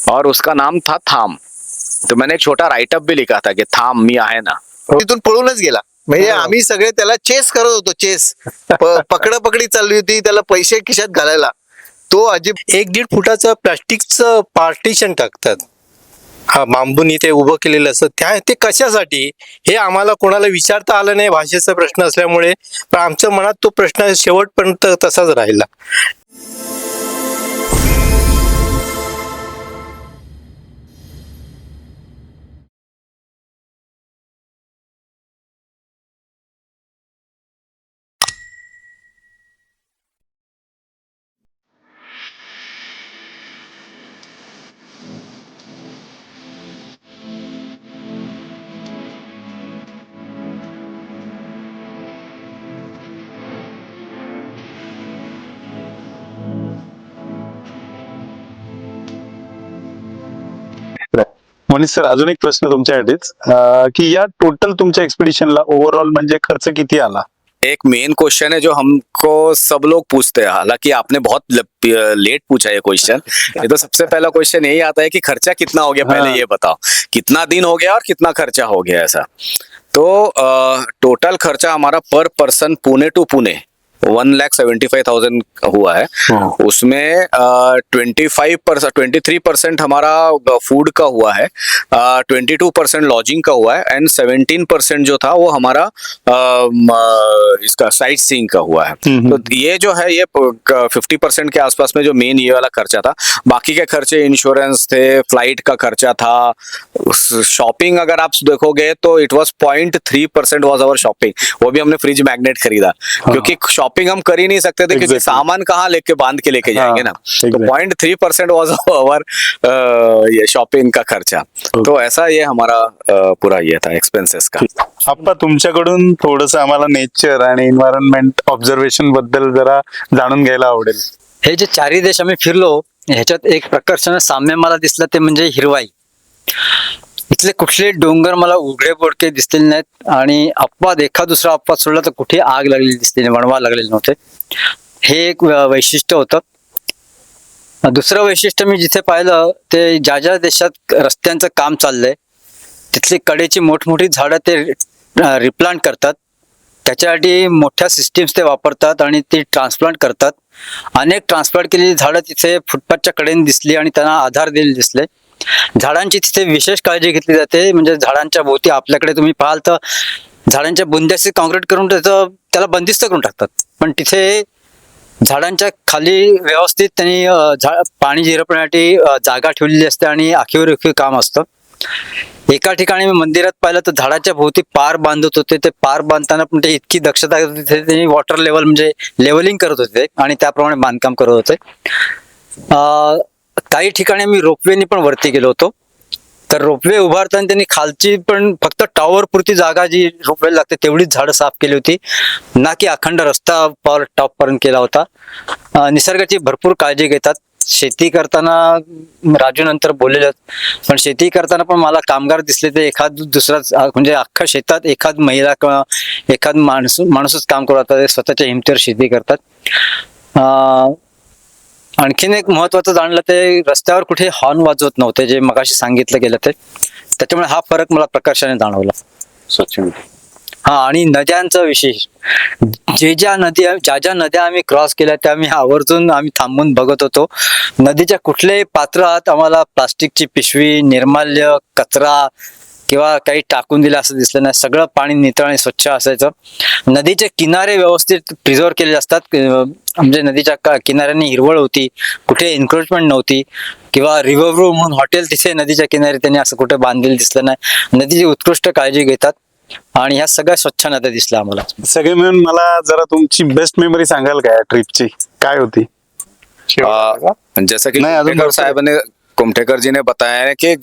और उसका नाम था थाम. तो मैंने एक छोटा राइटअप भी लिखा था की थाम मी आहे ना. तिथून पळूनच गेला. म्हणजे आम्ही सगळे त्याला चेस करत होतो. चेस पकडापकडी चालली होती, त्याला पैसे खिशात घालायला. तो अजिब 1-1.5 फुटाचं प्लास्टिकचं पार्टिशन टाकतात. हा बांबूनी ते उभं केलेलं असतं. ते कशासाठी हे आम्हाला कोणाला विचारता आलं नाही, भाषेचा प्रश्न असल्यामुळे. पण आमच्या मनात तो प्रश्न शेवटपर्यंत तसाच राहिला. मनीष सर, अजून एक प्रश्न तुमच्यासाठीच की या टोटल तुमच्या एक्सपिडिशनला ओव्हरऑल म्हणजे खर्च किती आला? एक मेन क्वेश्चन है जो हमको सब लोग पूछते हैं, हालांकि आपने बहुत लेट पूछा ये क्वेश्चन. ये तो सबसे पहला क्वेश्चन यही आता है कि खर्चा कितना हो गया, पहले ये बताओ कितना दिन हो गया और कितना खर्चा हो गया ऐसा. तो टोटल खर्चा हमारा पर पर्सन पुणे टू पुणे 1,75,000 हुआ है. उसमें 23% हमारा फूड का हुआ है, 22% लॉजिंग का हुआ है एंड 17% जो था वो हमारा इसका साइट सीइंग का हुआ है. तो ये जो है ये 50% के आसपास में जो मेन ये वाला खर्चा था. बाकी के खर्चे इंश्योरेंस थे, फ्लाइट का खर्चा था, शॉपिंग अगर आप देखोगे तो it was 0.3% was our shopping. वो भी हमने फ्रिज मैग्नेट खरीदा क्योंकि शॉपिंग हम कर ही नहीं सकते थे क्योंकि सामान कहाँ लेके जाएंगे ना. तो 0.3% वॉज ओवर ये शॉपिंग का खर्चा. तो ऐसा ये हमारा पूरा ये था एक्सपेंसेस का. आप्पा, तुमच्याकडून थोडंसं आम्हाला नेचर आणि एन्व्हायरमेंट ऑब्झर्वेशन बद्दल जरा जाणून घ्यायला आवडेल. हे जे चारही देश आम्ही फिरलो ह्याच्यात एक प्रकर्षाने साम्य मला दिसलं ते म्हणजे हिरवाई. इथले कुठले डोंगर मला उघडे पडके दिसलेले नाहीत आणि अपवाद एखाद दुसरा अपवाद सोडला तर कुठे आग लागलेली दिसली नाही, वणवा लागलेले नव्हते. हे एक वैशिष्ट्य होतं. दुसरं वैशिष्ट्य मी जिथे पाहिलं ते ज्या ज्या देशात रस्त्यांचं काम चाललंय तिथली कडेची मोठमोठी झाडं ते रिप्लांट करतात. त्याच्यासाठी मोठ्या सिस्टीम्स ते वापरतात आणि ती ट्रान्सप्लांट करतात. अनेक ट्रान्सप्लांट केलेली झाडं तिथे फुटपाथच्या कडेने दिसली आणि त्यांना आधार दिले दिसले. झाडांची तिथे विशेष काळजी घेतली जाते. म्हणजे झाडांच्या भोवती आपल्याकडे तुम्ही पाहाल तर झाडांच्या बुंद्याचे कॉन्क्रीट करून त्याला बंदिस्त करून टाकतात, पण तिथे झाडांच्या खाली व्यवस्थित त्यांनी पाणी झिरपण्यासाठी जागा ठेवलेली असते आणि आखीव रेखीव काम असतं. एका ठिकाणी मी मंदिरात पाहिलं तर झाडाच्या भोवती पार बांधत होते. ते पार बांधताना पण ते इतकी दक्षता घेत होते, त्यांनी वॉटर लेवल म्हणजे लेवलिंग करत होते आणि त्याप्रमाणे बांधकाम करत होते. काही ठिकाणी मी रोपवेनी पण वरती गेलो होतो. तर रोपवे उभारताना त्यांनी खालची पण फक्त टॉवर पुरती जागा जी रोपवे लागते तेवढीच झाडं साफ केली होती, ना की अखंड रस्ता टॉप पर्यंत केला होता. निसर्गाची भरपूर काळजी घेतात. शेती करताना राजू नंतर बोललेलं, पण शेती करताना पण मला कामगार दिसले ते एखाद दुसराच म्हणजे अख्खा शेतात एखाद महिला किंवा एखाद माणूसच काम करत होता. स्वतःच्या हिमतीवर शेती करतात. आणखीन एक महत्वाचं जाणलं ते रस्त्यावर कुठे हॉर्न वाजवत नव्हते, जे मगाशी सांगितलं गेलं ते. त्याच्यामुळे हा फरक मला प्रकर्षाने जाणवला. सचिन. हा, आणि नद्यांचा विशेष, ज्या नद्या आम्ही क्रॉस केल्या त्या आवर्जून आम्ही थांबून बघत होतो. नदीच्या कुठल्याही पात्रात आम्हाला प्लास्टिकची पिशवी, निर्माल्य, कचरा किंवा काही टाकून दिलं असं दिसलं नाही. सगळं पाणी नितळ आणि स्वच्छ असायचं. नदीचे किनारे व्यवस्थित प्रिझर्व केलेले असतात. म्हणजे नदीच्या किनाऱ्यांनी हिरवळ होती, कुठे एन्क्रोचमेंट नव्हती किंवा रिव्हर व्यू म्हणून हॉटेल तिथे नदीच्या किनारी त्यांनी असं कुठे बांधलेलं दिसलं नाही. नदीची उत्कृष्ट काळजी घेतात आणि ह्या सगळ्या स्वच्छ नद्या दिसल्या आम्हाला. सगळे मिळून मला जरा तुमची बेस्ट मेमरी सांगाल का ट्रिपची, काय होती? जैसा कि कुमठेकर जी ने बताया है कि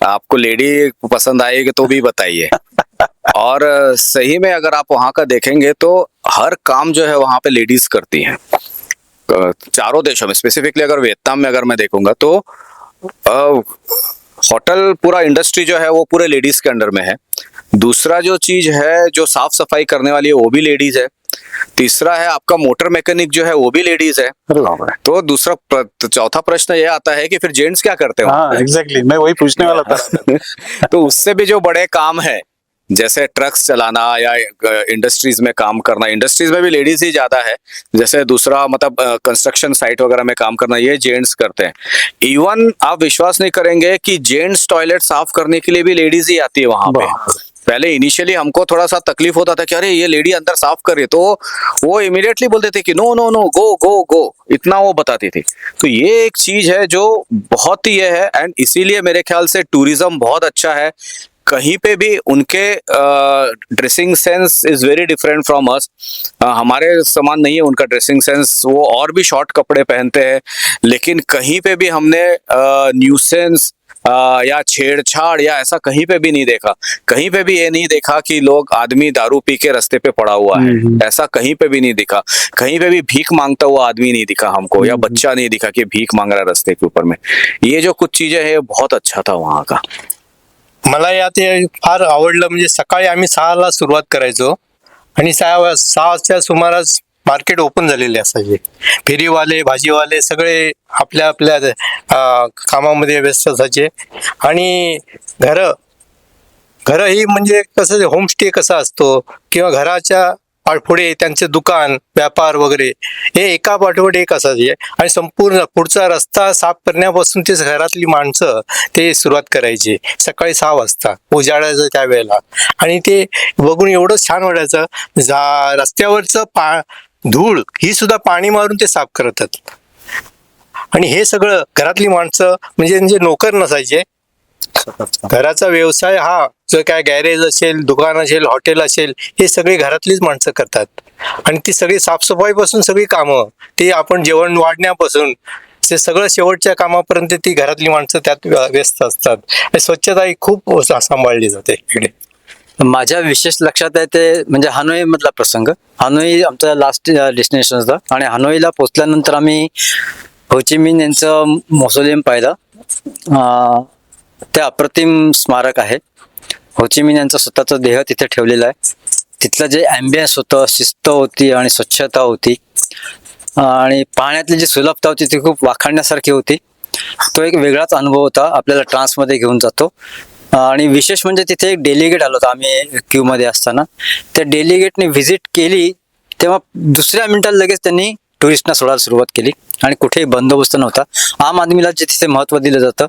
आपको लेडी पसंद आएगी तो भी बताइए. और सही में अगर आप वहाँ का देखेंगे तो हर काम जो है वहाँ पे लेडीज करती हैं. चारों देशों में, स्पेसिफिकली अगर वियतनाम में अगर मैं देखूंगा तो होटल पूरा इंडस्ट्री जो है वो पूरे लेडीज के अंडर में है. दूसरा जो चीज है, जो साफ सफाई करने वाली है वो भी लेडीज है. तीसरा है आपका मोटर मैकेनिक जो है वो भी लेडीज है। अरे बाप रे। तो चौथा प्रश्न ये आता है कि फिर जेंट्स क्या करते हो? हाँ एग्जैक्टली, मैं वही पूछने वाला था। तो उससे भी जो बड़े काम है जैसे ट्रक्स चलाना या इंडस्ट्रीज में काम करना, इंडस्ट्रीज में भी लेडीज ही ज्यादा है। जैसे दूसरा मतलब कंस्ट्रक्शन साइट वगैरह में काम करना, ये जेंट्स करते हैं। इवन आप विश्वास नहीं करेंगे कि जेंट्स टॉयलेट साफ करने के लिए भी लेडीज ही आती है वहां पे। पहले इनिशियली हमको थोड़ा सा तकलीफ होता था कि अरे ये लेडी अंदर साफ कर रही है, तो वो इमीडिएटली बोलते थे कि नो नो नो, गो गो गो, इतना वो बताती थी। तो ये एक चीज है जो बहुत ही ये है, एंड इसीलिए मेरे ख्याल से टूरिज्म बहुत अच्छा है। कहीं पे भी उनके dressing sense is very different from us. हमारे समान नहीं है उनका ड्रेसिंग सेंस, वो और भी शॉर्ट कपड़े पहनते हैं। लेकिन कहीं पे भी हमने न्यूसेंस या छेड़छाड़ या ऐसा कहीं पे भी नहीं देखा। कहीं पे भी ये नहीं देखा कि लोग आदमी दारू पी के रास्ते पे पड़ा हुआ है, ऐसा कहीं पे भी नहीं दिखा। कहीं पे भी भीख मांगता हुआ आदमी नहीं दिखा हमको, या बच्चा नहीं दिखा कि भीख मांग रहा है रास्ते के ऊपर में। ये जो कुछ चीजें है बहुत अच्छा था वहाँ का। मला यात हे फार आवडलं, म्हणजे सकाळी आम्ही 6ला सुरुवात करायचो आणि 6च्या सुमारास मार्केट ओपन झालेले असायचे. फेरीवाले, भाजीवाले सगळे आपल्या आपल्या कामामध्ये व्यस्त असायचे. आणि घर ही म्हणजे कसं होमस्टे कसा असतो किंवा घराच्या पुढे त्यांचे दुकान, व्यापार वगैरे हे एका पाठोपाठ एक असायचे. आणि संपूर्ण पुढचा रस्ता साफ करण्यापासून ते घरातली माणसं ते सुरुवात करायची सकाळी 6 वाजता उजाडायचं त्यावेळेला. आणि ते बघून एवढं छान वाटायचं. रस्त्यावरचं धूळ ही सुद्धा पाणी मारून ते साफ करतात. आणि हे सगळं घरातली माणसं म्हणजे नोकर नसायचे. घराचा व्यवसाय हा जो काय गॅरेज असेल, दुकान असेल, हॉटेल असेल, हे सगळे घरातलीच माणसं करतात. आणि ती सगळी साफसफाईपासून सगळी कामं, ती आपण जेवण वाढण्यापासून ते सगळं शेवटच्या कामापर्यंत ती घरातली माणसं त्यात व्यस्त असतात. आणि स्वच्छता ही खूप सांभाळली जाते इकडे. माझ्या विशेष लक्षात आहे ते म्हणजे हनोई मधला प्रसंग. हनोई आमचा लास्ट डेस्टिनेशन होता आणि हनोईला पोहोचल्यानंतर आम्ही होचिमिन यांचं मौसोलियम पाहिलं. ते अप्रतिम स्मारक आहे. होचिमिन यांचा स्वतःचा देह तिथे ठेवलेला आहे. तिथलं जे ॲम्बियन्स होतं, शिस्त होती आणि स्वच्छता होती आणि पाहण्यातली जी सुलभता होती ती खूप वाखाणण्यासारखी होती. तो एक वेगळाच अनुभव होता, आपल्याला ट्रान्समध्ये घेऊन जातो. आणि विशेष म्हणजे तिथे एक डेलिगेट आलो होतो आम्ही क्यू मध्ये असताना. त्या डेलिगेटने व्हिजिट केली तेव्हा दुसऱ्या मिनिटाला लगेच त्यांनी टुरिस्टना सोडायला सुरुवात केली आणि कुठेही बंदोबस्त नव्हता. आम आदमीला जे तिथे महत्त्व दिलं जातं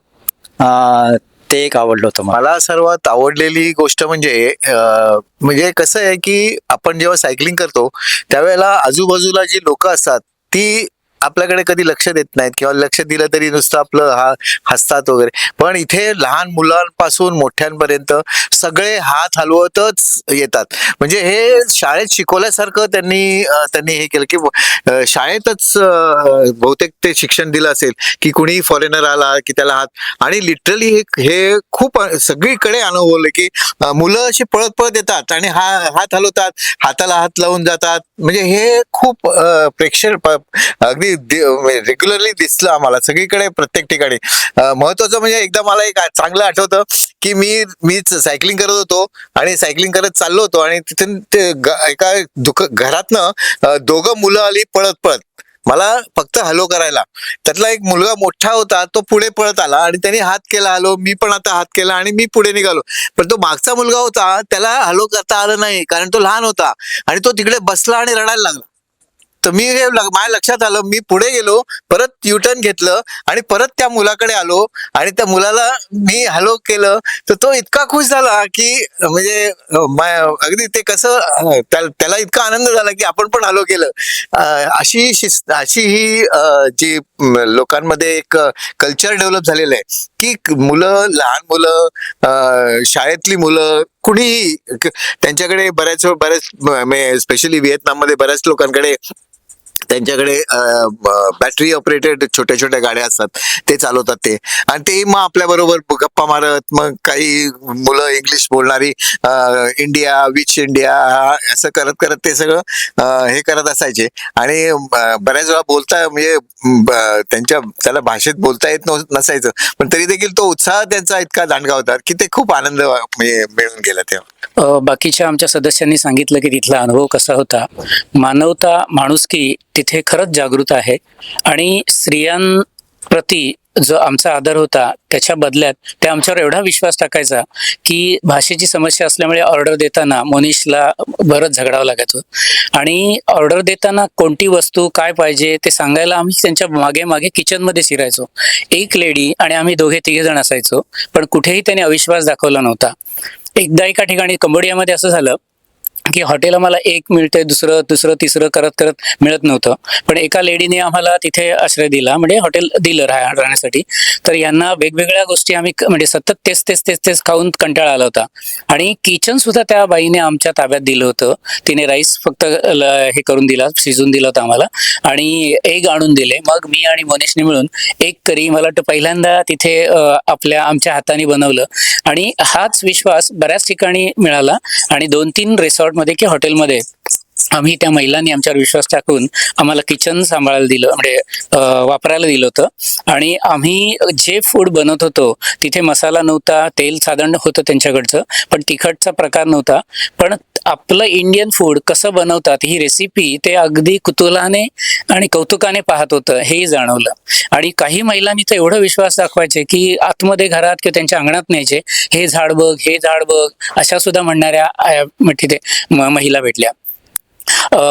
ते एक आवडलं होतं मला. मला सर्वात आवडलेली गोष्ट म्हणजे कसं आहे की आपण जेव्हा सायकलिंग करतो त्यावेळेला आजूबाजूला जी लोक असतात ती आपल्याकडे कधी लक्ष देत नाहीत किंवा लक्ष दिलं तरी नुसतं आपलं हसतात वगैरे. पण इथे लहान मुलांपासून मोठ्यांपर्यंत सगळे हात हलवतच येतात. म्हणजे हे शाळेत शिकवल्यासारखं त्यांनी हे केलं की शाळेतच बहुतेक ते शिक्षण दिलं असेल की कुणी फॉरेनर आला की त्याला हात. आणि लिटरली हे खूप सगळीकडे अनुभवलं की मुलं अशी पळत पळत येतात आणि हात हलवतात, हाताला हात लावून जातात. म्हणजे हे खूप प्रेक्षक अगदी रेग्युलरली दिसलं आम्हाला सगळीकडे, प्रत्येक ठिकाणी. महत्वाचं म्हणजे एकदा मला एक चांगलं आठवतं की मीच सायकलिंग करत होतो आणि सायकलिंग करत चाललो होतो आणि तिथून ते एका घरातनं 2 मुलं आली पळत पळत मला फक्त हॅलो करायला. त्यातला एक मुलगा मोठा होता, तो पुढे पळत आला आणि त्याने हात केला हॅलो, मी पण आता हात केला आणि मी पुढे निघालो. पण तो मागचा मुलगा होता त्याला हॅलो करता आलं नाही कारण तो लहान होता आणि तो तिकडे बसला आणि रडायला लागला. तर माझ्या लक्षात आलं, मी पुढे गेलो, परत युटर्न घेतलं आणि परत त्या मुलाकडे आलो आणि त्या मुलाला मी हॅलो केलं. तर तो इतका खुश झाला की म्हणजे अगदी ते कसं त्याला इतका आनंद झाला की आपण पण हॅलो केलं. अशी ही जी लोकांमध्ये एक कल्चर डेव्हलप झालेलं आहे की लहान मुलं, शाळेतली मुलं, कुणीही त्यांच्याकडे बऱ्याच स्पेशली व्हिएतनाममध्ये बऱ्याच लोकांकडे त्यांच्याकडे बॅटरी ऑपरेटेड छोट्या छोट्या गाड्या असतात, ते चालवतात ते. आणि ते मग आपल्या बरोबर गप्पा मारत, मग काही मुलं इंग्लिश बोलणारी इंडिया विच इंडिया असं करत करत ते सगळं हे करत असायचे. आणि बऱ्याच वेळा म्हणजे त्याला भाषेत बोलता येत नसायचं, पण तरी देखील तो उत्साह त्यांचा इतका दांडगा होता की ते खूप आनंद मिळून गेला तेव्हा. बाकीच्या आमच्या सदस्यांनी सांगितलं की तिथला अनुभव कसा होता. मानवता, माणुसकी तिथे खरंच जागृत आहे आणि स्त्रियांप्रती जो आमचा आदर होता त्याच्या बदल्यात ते आमच्यावर एवढा विश्वास टाकायचा की भाषेची समस्या असल्यामुळे ऑर्डर देताना मोनिशला बरंच झगडावं लागायचं आणि ऑर्डर देताना कोणती वस्तू काय पाहिजे ते सांगायला आम्ही त्यांच्या मागे मागे किचनमध्ये शिरायचो. एक लेडी आणि आम्ही दोघे तिघे जण असायचो, पण कुठेही त्याने अविश्वास दाखवला नव्हता. एकदा एका ठिकाणी कंबोडियामध्ये असं झालं की हॉटेल आम्हाला एक मिळते, दुसरं तिसरं करत करत मिळत नव्हतं, पण एका लेडीने आम्हाला तिथे आश्रय दिला, म्हणजे हॉटेल दिलं राहण्यासाठी. तर यांना वेगवेगळ्या गोष्टी आम्ही म्हणजे सतत तेच खाऊन कंटाळा आला होता आणि किचन सुद्धा त्या बाईने आमच्या ताब्यात दिलं होतं. तिने राईस फक्त हे करून दिला, शिजून दिला होता आम्हाला आणि एग आणून दिले. मग मी आणि मोनिशने मिळून एक करी मला वाटतं पहिल्यांदा तिथे आमच्या हाताने बनवलं आणि हाच विश्वास बऱ्याच ठिकाणी मिळाला आणि 2-3 रिसॉर्ट मध्ये की हॉटेलमध्ये आम्ही त्या महिलांनी आमच्यावर विश्वास टाकून आम्हाला किचन सांभाळायला दिलं, म्हणजे वापरायला दिलं होतं. आणि आम्ही जे फूड बनवत होतो तिथे मसाला नव्हता, तेल साधारण होतं त्यांच्याकडचं, पण तिखटचा प्रकार नव्हता. पण आपलं इंडियन फूड कसं बनवतात ही रेसिपी ते अगदी कुतूहलाने आणि कौतुकाने पाहत होतं, हेही जाणवलं. आणि काही महिलांनी तर एवढा विश्वास दाखवायचे की आतमध्ये घरात किंवा त्यांच्या अंगणात न्यायचे, हे झाड बघ, हे झाड बघ, अशा सुद्धा म्हणणाऱ्या तिथे महिला भेटल्या.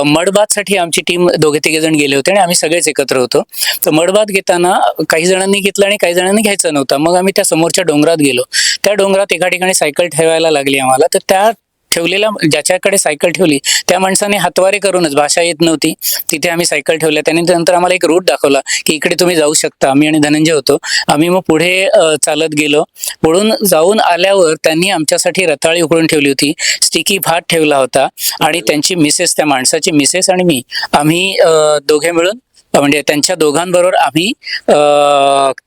मडबातसाठी आमची टीम 2-3 जण गेले होते आणि आम्ही सगळेच एकत्र होतो. तर मडबात घेताना काही जणांनी घेतलं आणि काही जणांनी घ्यायचं नव्हतं. मग आम्ही त्या समोरच्या डोंगरात गेलो. त्या डोंगरात एका ठिकाणी सायकल ठेवायला लागली आम्हाला. तर त्या ठेवलेल्या ज्याच्याकडे सायकल ठेवली त्या माणसाने हातवारे करूनच, भाषा येत नव्हती, तिथे आम्ही सायकल ठेवल्या. त्याने नंतर आम्हाला एक रूट दाखवला की इकडे तुम्ही जाऊ शकता. आम्ही आणि धनंजय होतो. आम्ही मग पुढे चालत गेलो. पुढून जाऊन आल्यावर त्यांनी आमच्यासाठी रताळी उकळून ठेवली होती, स्टिकी भात ठेवला होता आणि त्यांची मिसेस, त्या माणसाची मिसेस आणि आम्ही दोघे मिळून म्हणजे त्यांच्या दोघांबरोबर आम्ही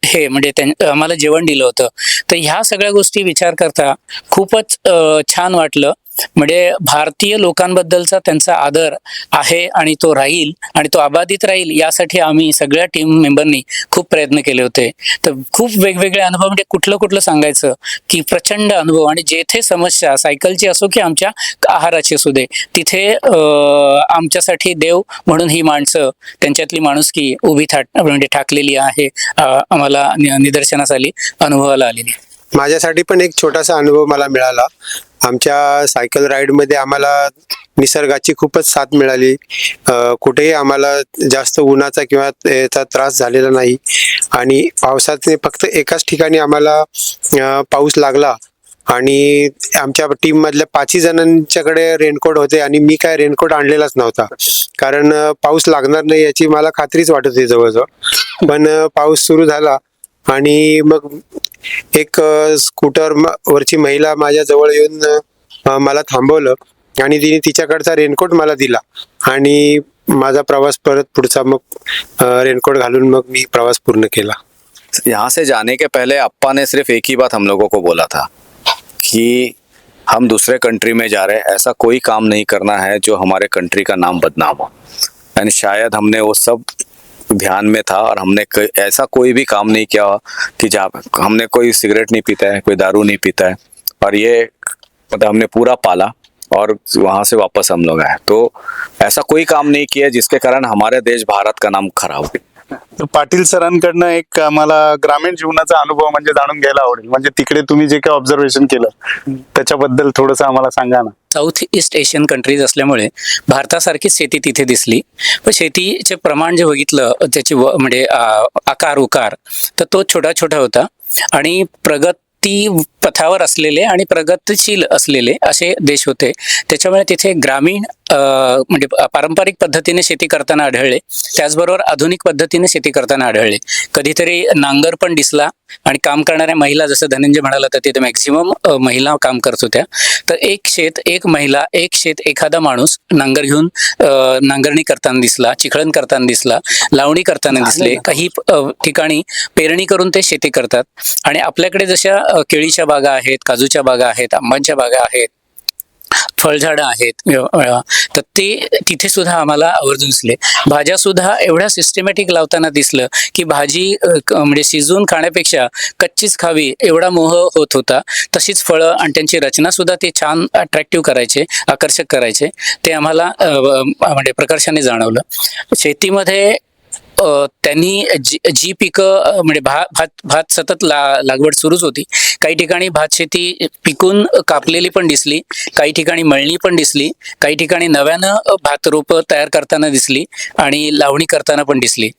हे म्हणजे आम्हाला जेवण दिलं होतं. तर ह्या सगळ्या गोष्टी विचार करता खूपच छान वाटलं. म्हणजे भारतीय लोकांबद्दलचा त्यांचा आदर आहे आणि तो राहील आणि तो अबाधित राहील यासाठी आम्ही सगळ्या टीम मेंबरनी खूप प्रयत्न केले होते. तर खूप वेगवेगळे अनुभव, म्हणजे कुठलं सांगायचं की प्रचंड अनुभव. आणि जेथे समस्या सायकलची असो की आमच्या आहाराची असू दे, तिथे आमच्यासाठी देव म्हणून ही माणसं, त्यांच्यातली माणुसकी उभी म्हणजे ठाकलेली आहे, आम्हाला निदर्शनास आली, अनुभवाला आलेली. माझ्यासाठी पण एक छोटासा अनुभव मला मिळाला. आमच्या सायकल राईडमध्ये आम्हाला निसर्गाची खूपच साथ मिळाली. कुठेही आम्हाला जास्त उन्हाचा किंवा याचा त्रास झालेला नाही. आणि पावसाचे फक्त एकाच ठिकाणी आम्हाला पाऊस लागला आणि आमच्या टीम मधल्या 5 जणांच्याकडे रेनकोट होते आणि मी काय रेनकोट आणलेलाच नव्हता, कारण पाऊस लागणार नाही याची मला खात्रीच वाटत होती जवळजवळ. पण पाऊस सुरू झाला आणि मग एक स्कूटर वरची महिला माझ्या जवळ येऊन मला थांबवलं आणि तिने तिच्याकडचा रेनकोट मला दिला आणि माझा प्रवास परत पुढचा मग रेनकोट घालून मग मी प्रवास पूर्ण केला. यहाँ से जाने के पहले अप्पा ने सिर्फ एक ही बात हम लोगों को बोला था कि हम दूसरे कंट्री में जा रहे हैं, ऐसा कोई काम नहीं करना है जो हमारे कंट्री का नाम बदनाम हो. एंड शायद हमने वो सब ध्यान में था और हमने ऐसा कोई भी काम नहीं किया कि जहाँ हमने कोई सिगरेट नहीं पीता है, कोई दारू नहीं पीता है, और ये मतलब हमने पूरा पाला और वहाँ से वापस हम लोग आए. तो ऐसा कोई काम नहीं किया जिसके कारण हमारे देश भारत का नाम खराब हो. तर पाटील सरांकडनं एक आम्हाला ग्रामीण जीवनाचा अनुभव म्हणजे जाणून घ्यायला आवडेल. म्हणजे तिकडे तुम्ही जे काही ऑब्झर्वेशन केलं त्याच्याबद्दल थोडंसं आम्हाला सांगा ना. साऊथ ईस्ट एशियन कंट्रीज असल्यामुळे भारतासारखीच शेती तिथे दिसली. पण शेतीचे प्रमाण जे बघितलं त्याची म्हणजे आकार उकार तर तो छोटा होता आणि प्रगती पथावर असलेले आणि प्रगतिशील असलेले असे देश होते. त्याच्यामुळे तिथे ग्रामीण म्हणजे पारंपरिक पद्धतीने शेती करताना आढळले, त्याचबरोबर आधुनिक पद्धतीने शेती करताना आढळले. कधीतरी नांगर पण दिसला आणि काम करणाऱ्या महिला, जसं धनंजय म्हणाला तर तिथे मॅक्झिमम महिला काम करत होत्या. तर एक शेत एक महिला, एक शेत एखादा माणूस नांगर घेऊन नांगरणी करताना दिसला, चिखळण करताना दिसला, लावणी करताना दिसले. काही ठिकाणी पेरणी करून ते शेती करतात. आणि आपल्याकडे जशा केळीच्या बागा आहेत, काजूच्या बागा आहेत, आंब्याच्या बागा आहेत, फळझाडं आहेत तर ते तिथे सुद्धा आम्हाला आवर्जून दिसले. भाज्या सुद्धा एवढ्या सिस्टमॅटिक लावताना दिसलं की भाजी म्हणजे शिजवून खाण्यापेक्षा कच्चीच खावी एवढा मोह होत होता. तशीच फळं आणि त्यांची रचना सुद्धा ते छान अट्रॅक्टिव्ह करायचे, आकर्षक करायचे. ते आम्हाला म्हणजे प्रकर्षाने जाणवलं. शेतीमध्ये त्यांनी जी पिकं म्हणजे भात सतत लागवड सुरूच होती. काही ठिकाणी भात शेती पिकून कापलेली पण दिसली, काही ठिकाणी मळणी पण दिसली, काही ठिकाणी नव्यानं भात रोपं तयार करताना दिसली आणि लावणी करताना पण दिसली.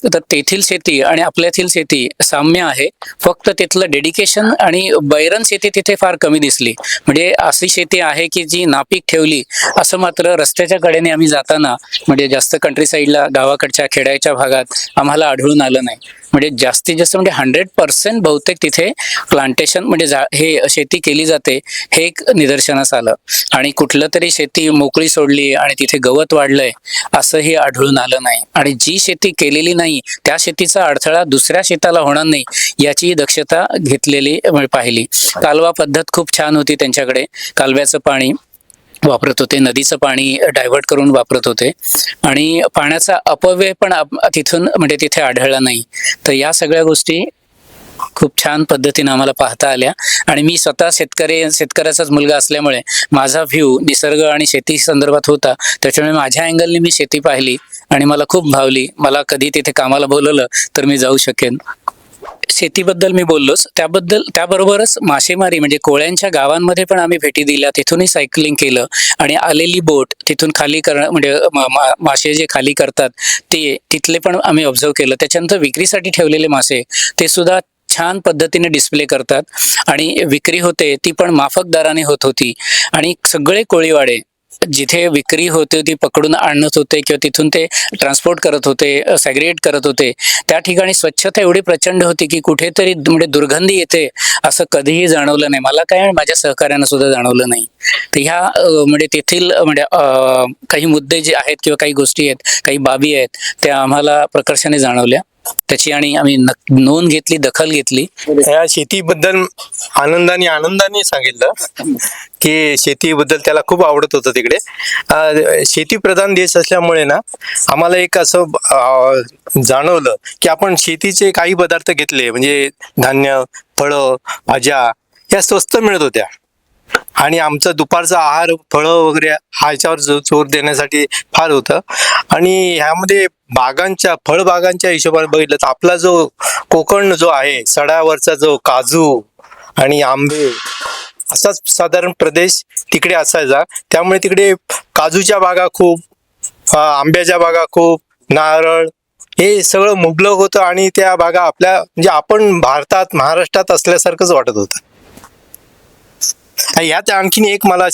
तर तेथील शेती आणि आपल्यातील शेती साम्य आहे. फक्त तिथलं डेडिकेशन आणि बैरन शेती तिथे फार कमी दिसली. म्हणजे अशी शेती आहे की जी नापीक ठेवली असं मात्र रस्त्याच्या कडेने आम्ही जाताना म्हणजे जास्त कंट्री साईडला गावाकडच्या खेड्याच्या भागात आम्हाला आढळून आलं नाही. म्हणजे जास्तीत जास्त म्हणजे 100% बहुतेक तिथे प्लांटेशन म्हणजे हे शेती केली जाते हे एक निदर्शनास आलं. आणि कुठलं तरी शेती मोकळी सोडली आणि तिथे गवत वाढलंय असंही आढळून आलं नाही. आणि जी शेती केलेली नाही त्या शेतीचा अडथळा दुसऱ्या शेताला होणार नाही याची दक्षता घेतलेली पाहिली. कालवा पद्धत खूप छान होती त्यांच्याकडे. कालव्याचं पाणी वापरत होते, नदीचं पाणी डायव्हर्ट करून वापरत होते आणि पाण्याचा अपव्यय पण तिथून म्हणजे तिथे आढळला नाही. तर या सगळ्या गोष्टी खूप छान पद्धतीने आम्हाला पाहता आल्या. आणि मी स्वतः शेतकऱ्याचाच मुलगा असल्यामुळे माझा व्ह्यू निसर्ग आणि शेती संदर्भात होता. त्याच्यामुळे माझ्या अँगलने मी शेती पाहिली आणि मला खूप भावली. मला कधी तिथे कामाला बोलवलं तर मी जाऊ शकेन. शेतीबद्दल मी बोललोच, त्याबरोबरच मासेमारी म्हणजे कोळ्यांच्या गावांमध्ये पण आम्ही भेटी दिल्या, तिथूनही सायकलिंग केलं आणि आलेली बोट तिथून खाली म्हणजे मासे जे खाली करतात ते तिथले पण आम्ही ऑब्झर्व केलं. त्याच्यानंतर विक्रीसाठी ठेवलेले मासे ते सुद्धा छान पद्धतीने डिस्प्ले करतात आणि विक्री होते ती पण माफक दराने होत होती. आणि सगळे कोळीवाडे जिथे विक्री होते ती पकडून आणत होते किंवा तिथून ते ट्रान्सपोर्ट करत होते, सॅग्रिगेट करत होते, त्या ठिकाणी स्वच्छता एवढी प्रचंड होती की कुठेतरी म्हणजे दुर्गंधी येते असं कधीही जाणवलं नाही मला, काय माझ्या सहकार्यांना सुद्धा जाणवलं नाही. तर ह्या म्हणजे तेथील म्हणजे काही मुद्दे जे आहेत किंवा काही गोष्टी आहेत, काही बाबी आहेत त्या आम्हाला प्रकर्षाने जाणवल्या. त्याची आणि आम्ही नोंद घेतली, दखल घेतली. या शेतीबद्दल आनंदाने सांगितलं की शेतीबद्दल त्याला खूप आवडत होतं तिकडे. शेती प्रधान देश असल्यामुळे ना आम्हाला एक असं जाणवलं की आपण शेतीचे काही पदार्थ घेतले म्हणजे धान्य, फळं, भाज्या या स्वस्त मिळत होत्या आणि आमचा दुपारचा आहार फळं वगैरे ह्याच्यावर जोर देण्यासाठी फार होतं. आणि ह्यामध्ये फळबागांच्या हिशोबाने बघितलं तर आपला जो कोकण जो आहे, सड्यावरचा जो काजू आणि आंबे असाच साधारण प्रदेश तिकडे असायचा. त्यामुळे तिकडे काजूच्या बागा खूप, आंब्याच्या बागा खूप, नारळ हे सगळं मुबलक होतं आणि त्या बागा आपल्या म्हणजे आपण महाराष्ट्रात असल्यासारखंच वाटत होतं. यात आणखीन एक मला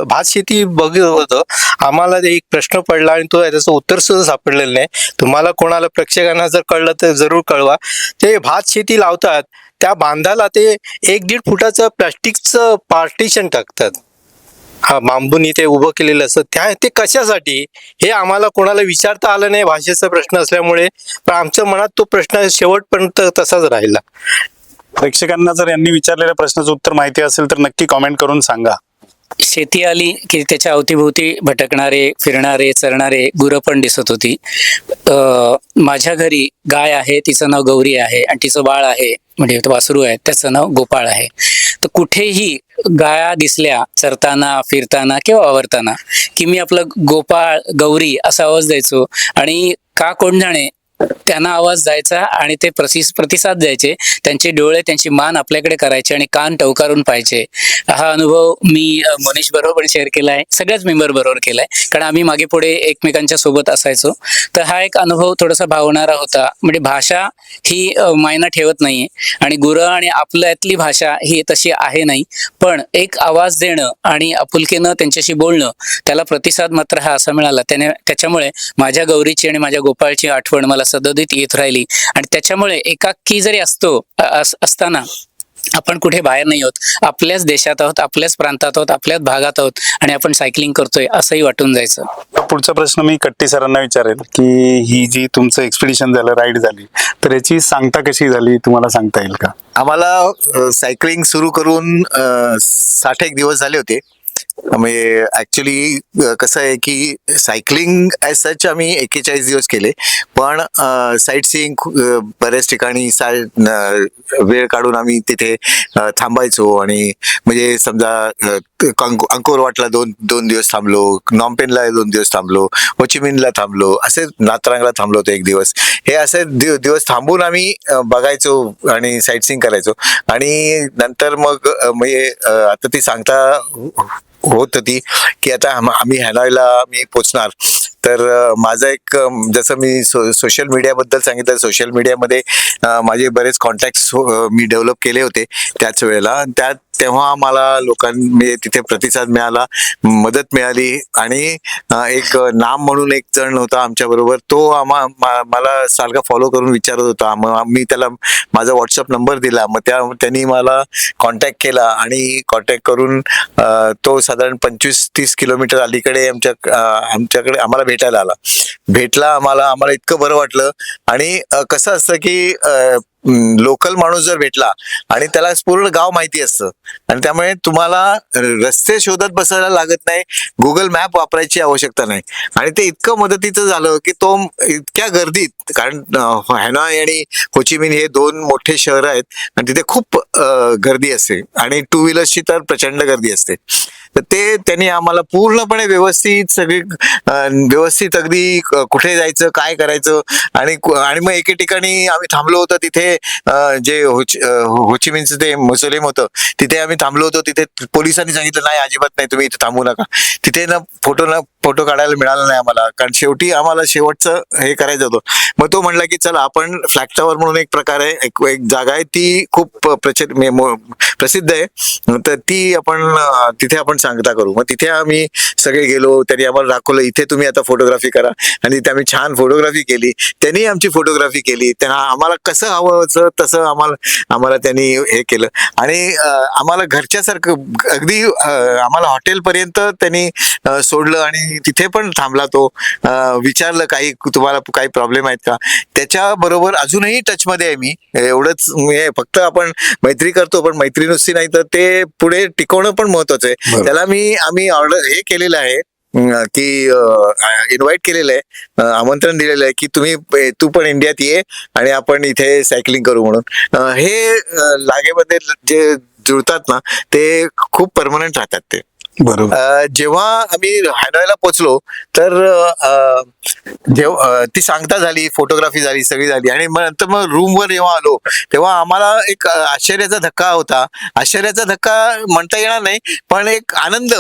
भात शेती बघत होतं, आम्हाला एक प्रश्न पडला आणि त्याचं उत्तर सुद्धा सापडलेलं नाही. तुम्हाला कोणाला प्रेक्षकांना जर कळलं तर जरूर कळवा. ते भात शेती लावतात त्या बांधाला ते 1-1.5 फुटाचं प्लास्टिकचं पार्टिशन टाकतात. बांबूनी ते उभं केलेलं असतं. ते कशासाठी हे आम्हाला कोणाला विचारता आलं नाही, भाषेचा प्रश्न असल्यामुळे. पण आमच्या मनात तो प्रश्न शेवटपर्यंत तसाच राहिला. प्रेक्षकांना जर यांनी विचारलेल्या प्रश्नाचं उत्तर माहिती असेल तर नक्की कॉमेंट करून सांगा. शेती आली की त्याच्या अवतीभोवती भटकणारे, फिरणारे, चरणारे गुरं पण दिसत होती. माझ्या घरी गाय आहे, तिचं नाव गौरी आहे आणि तिचं बाळ आहे म्हणजे वासरू आहे, त्याचं नाव गोपाळ आहे. तर कुठेही गाया दिसल्या चरताना, फिरताना किंवा वावरताना की मी आपलं गोपाळ, गौरी असा आवाज द्यायचो आणि का कोण जाणे त्यांना आवाज जायचा आणि ते प्रतिसाद द्यायचे. त्यांचे डोळे, त्यांची मान आपल्याकडे करायचे आणि कान टवकारून पाहायचे. हा अनुभव मी मनीष बरोबर पण शेअर केलाय, सगळ्याच मेंबर बरोबर केलाय, कारण आम्ही मागे पुढे एकमेकांच्या सोबत असायचो. तर हा एक अनुभव थोडासा भावणारा होता. म्हणजे भाषा ही मायना ठेवत नाहीये आणि गुरं आणि आपल्यातली भाषा ही तशी आहे नाही, पण एक आवाज देणं आणि आपुलकीनं त्यांच्याशी बोलणं, त्याला प्रतिसाद मात्र हा असा मिळाला. त्याच्यामुळे माझ्या गौरीची आणि माझ्या गोपाळची आठवण मला सदोदित येत राहिली. आणि त्याच्यामुळे एकाकी जरी असताना आपण कुठे बाहेर नाही आहोत, आपल्याच देशात आहोत, आपल्याच प्रांतात आहोत, आपल्याच भागात आहोत आणि आपण सायकलिंग करतोय असंही वाटून जायचं. पुढचा प्रश्न मी कट्टी सरांना विचारेल की ही जी तुमचं एक्सपिडिशन झालं, राईड झाली, तर याची सांगता कशी झाली तुम्हाला सांगता येईल का? आम्हाला सायकलिंग सुरू करून 60 एक दिवस झाले होते. म्हणजे ऍक्च्युली कसं आहे की सायकलिंग ॲज सच आम्ही 41 दिवस केले, पण साईट सीइंग बऱ्याच ठिकाणी वेळ काढून आम्ही तिथे थांबायचो. आणि म्हणजे समजा अंकोर वाटला दोन दिवस थांबलो, नॉमपेनला 2 दिवस थांबलो, होचिमिनला थांबलो, असे नात्रांगला थांबलो होतो 1 दिवस. हे असे दिवस थांबून आम्ही बघायचो आणि साईट सीइंग करायचो. आणि नंतर मग म्हणजे आता ती सांगता होत होती की आता आम्ही हॅनॉयला मी पोचणार. तर माझा एक जसं मी सोशल मीडियाबद्दल सांगितलं, सोशल मीडियामध्ये माझे बरेच कॉन्टॅक्ट्स मी डेव्हलप केले होते त्याच वेळेला. तेव्हा मला लोकांनी तिथे प्रतिसाद मिळाला, मदत मिळाली. आणि एक नाम म्हणून एक जण होता आमच्या बरोबर, तो मला सारखा फॉलो करून विचारत होता. मग मी त्याला माझा व्हॉट्सअप नंबर दिला. मग त्यांनी मला कॉन्टॅक्ट केला आणि कॉन्टॅक्ट करून तो साधारण 25-30 किलोमीटर अलीकडे आमच्याकडे आम्हाला भेटायला आला. आम्हाला इतकं बरं वाटलं. आणि कसं असतं की लोकल माणूस जर भेटला आणि त्याला पूर्ण गाव माहिती असतं, आणि त्यामुळे तुम्हाला रस्ते शोधत बसायला लागत नाही, गुगल मॅप वापरायची आवश्यकता नाही. आणि ते इतकं मदतीचं झालं की तो इतक्या गर्दीत, कारण हॅनॉय आणि होचिमिन हे 2 मोठे शहर आहेत आणि तिथे खूप गर्दी असते आणि 2 व्हीलर्सची तर प्रचंड गर्दी असते. तर त्यांनी आम्हाला पूर्णपणे व्यवस्थित अगदी कुठे जायचं, काय करायचं. आणि मग एके ठिकाणी आम्ही थांबलो होतो तिथे, जे होचिमिनचं ते मुसोलेम होतं तिथे आम्ही थांबलो होतो. तिथे पोलिसांनी सांगितलं नाही, अजिबात नाही, तुम्ही इथे थांबू नका. तिथे फोटो काढायला मिळाला नाही आम्हाला, कारण शेवटी आम्हाला शेवटचं हे करायचं होतं. मग तो म्हणला की चला आपण फ्लॅग टॉवर म्हणून एक प्रकार आहे, एक जागा आहे, ती खूप प्रसिद्ध आहे, तर तिथे आपण सांगता करू. मग तिथे आम्ही सगळे गेलो. त्यांनी आम्हाला दाखवलं, इथे तुम्ही आता फोटोग्राफी करा. आणि तिथे आम्ही छान फोटोग्राफी केली. त्यांनी आमची फोटोग्राफी केली. त्यांना आम्हाला कसं हवं होतं तसं आम्हाला त्यांनी हे केलं. आणि आम्हाला घरच्यासारखं अगदी आम्हाला हॉटेलपर्यंत त्यांनी सोडलं. आणि तिथे पण थांबला तो. विचारलं तुम्हाला काही प्रॉब्लेम आहेत का. त्याच्या बरोबर अजूनही टचमध्ये आहे मी. एवढंच फक्त आपण मैत्री करतो, पण मैत्री नुसती नाही तर ते पुढे टिकवणं पण महत्वाचं आहे. त्याला आम्ही ऑर्डर हे केलेलं आहे की इन्व्हाइट केलेलं आहे, आमंत्रण दिलेलं आहे की तू पण इंडियात ये आणि आपण इथे सायकलिंग करू म्हणून. हे लागेमध्ये जे जुळतात ना, ते खूप परमनंट राहतात ते. बरोबर. जेव्हा आम्ही हॅनॉयला पोहोचलो तर ती सांगता झाली, फोटोग्राफी झाली, सगळी झाली. आणि नंतर मग रूमवर जेव्हा आलो तेव्हा आम्हाला एक आश्चर्याचा धक्का होता. आश्चर्याचा धक्का म्हणता येणार नाही, पण एक आनंद,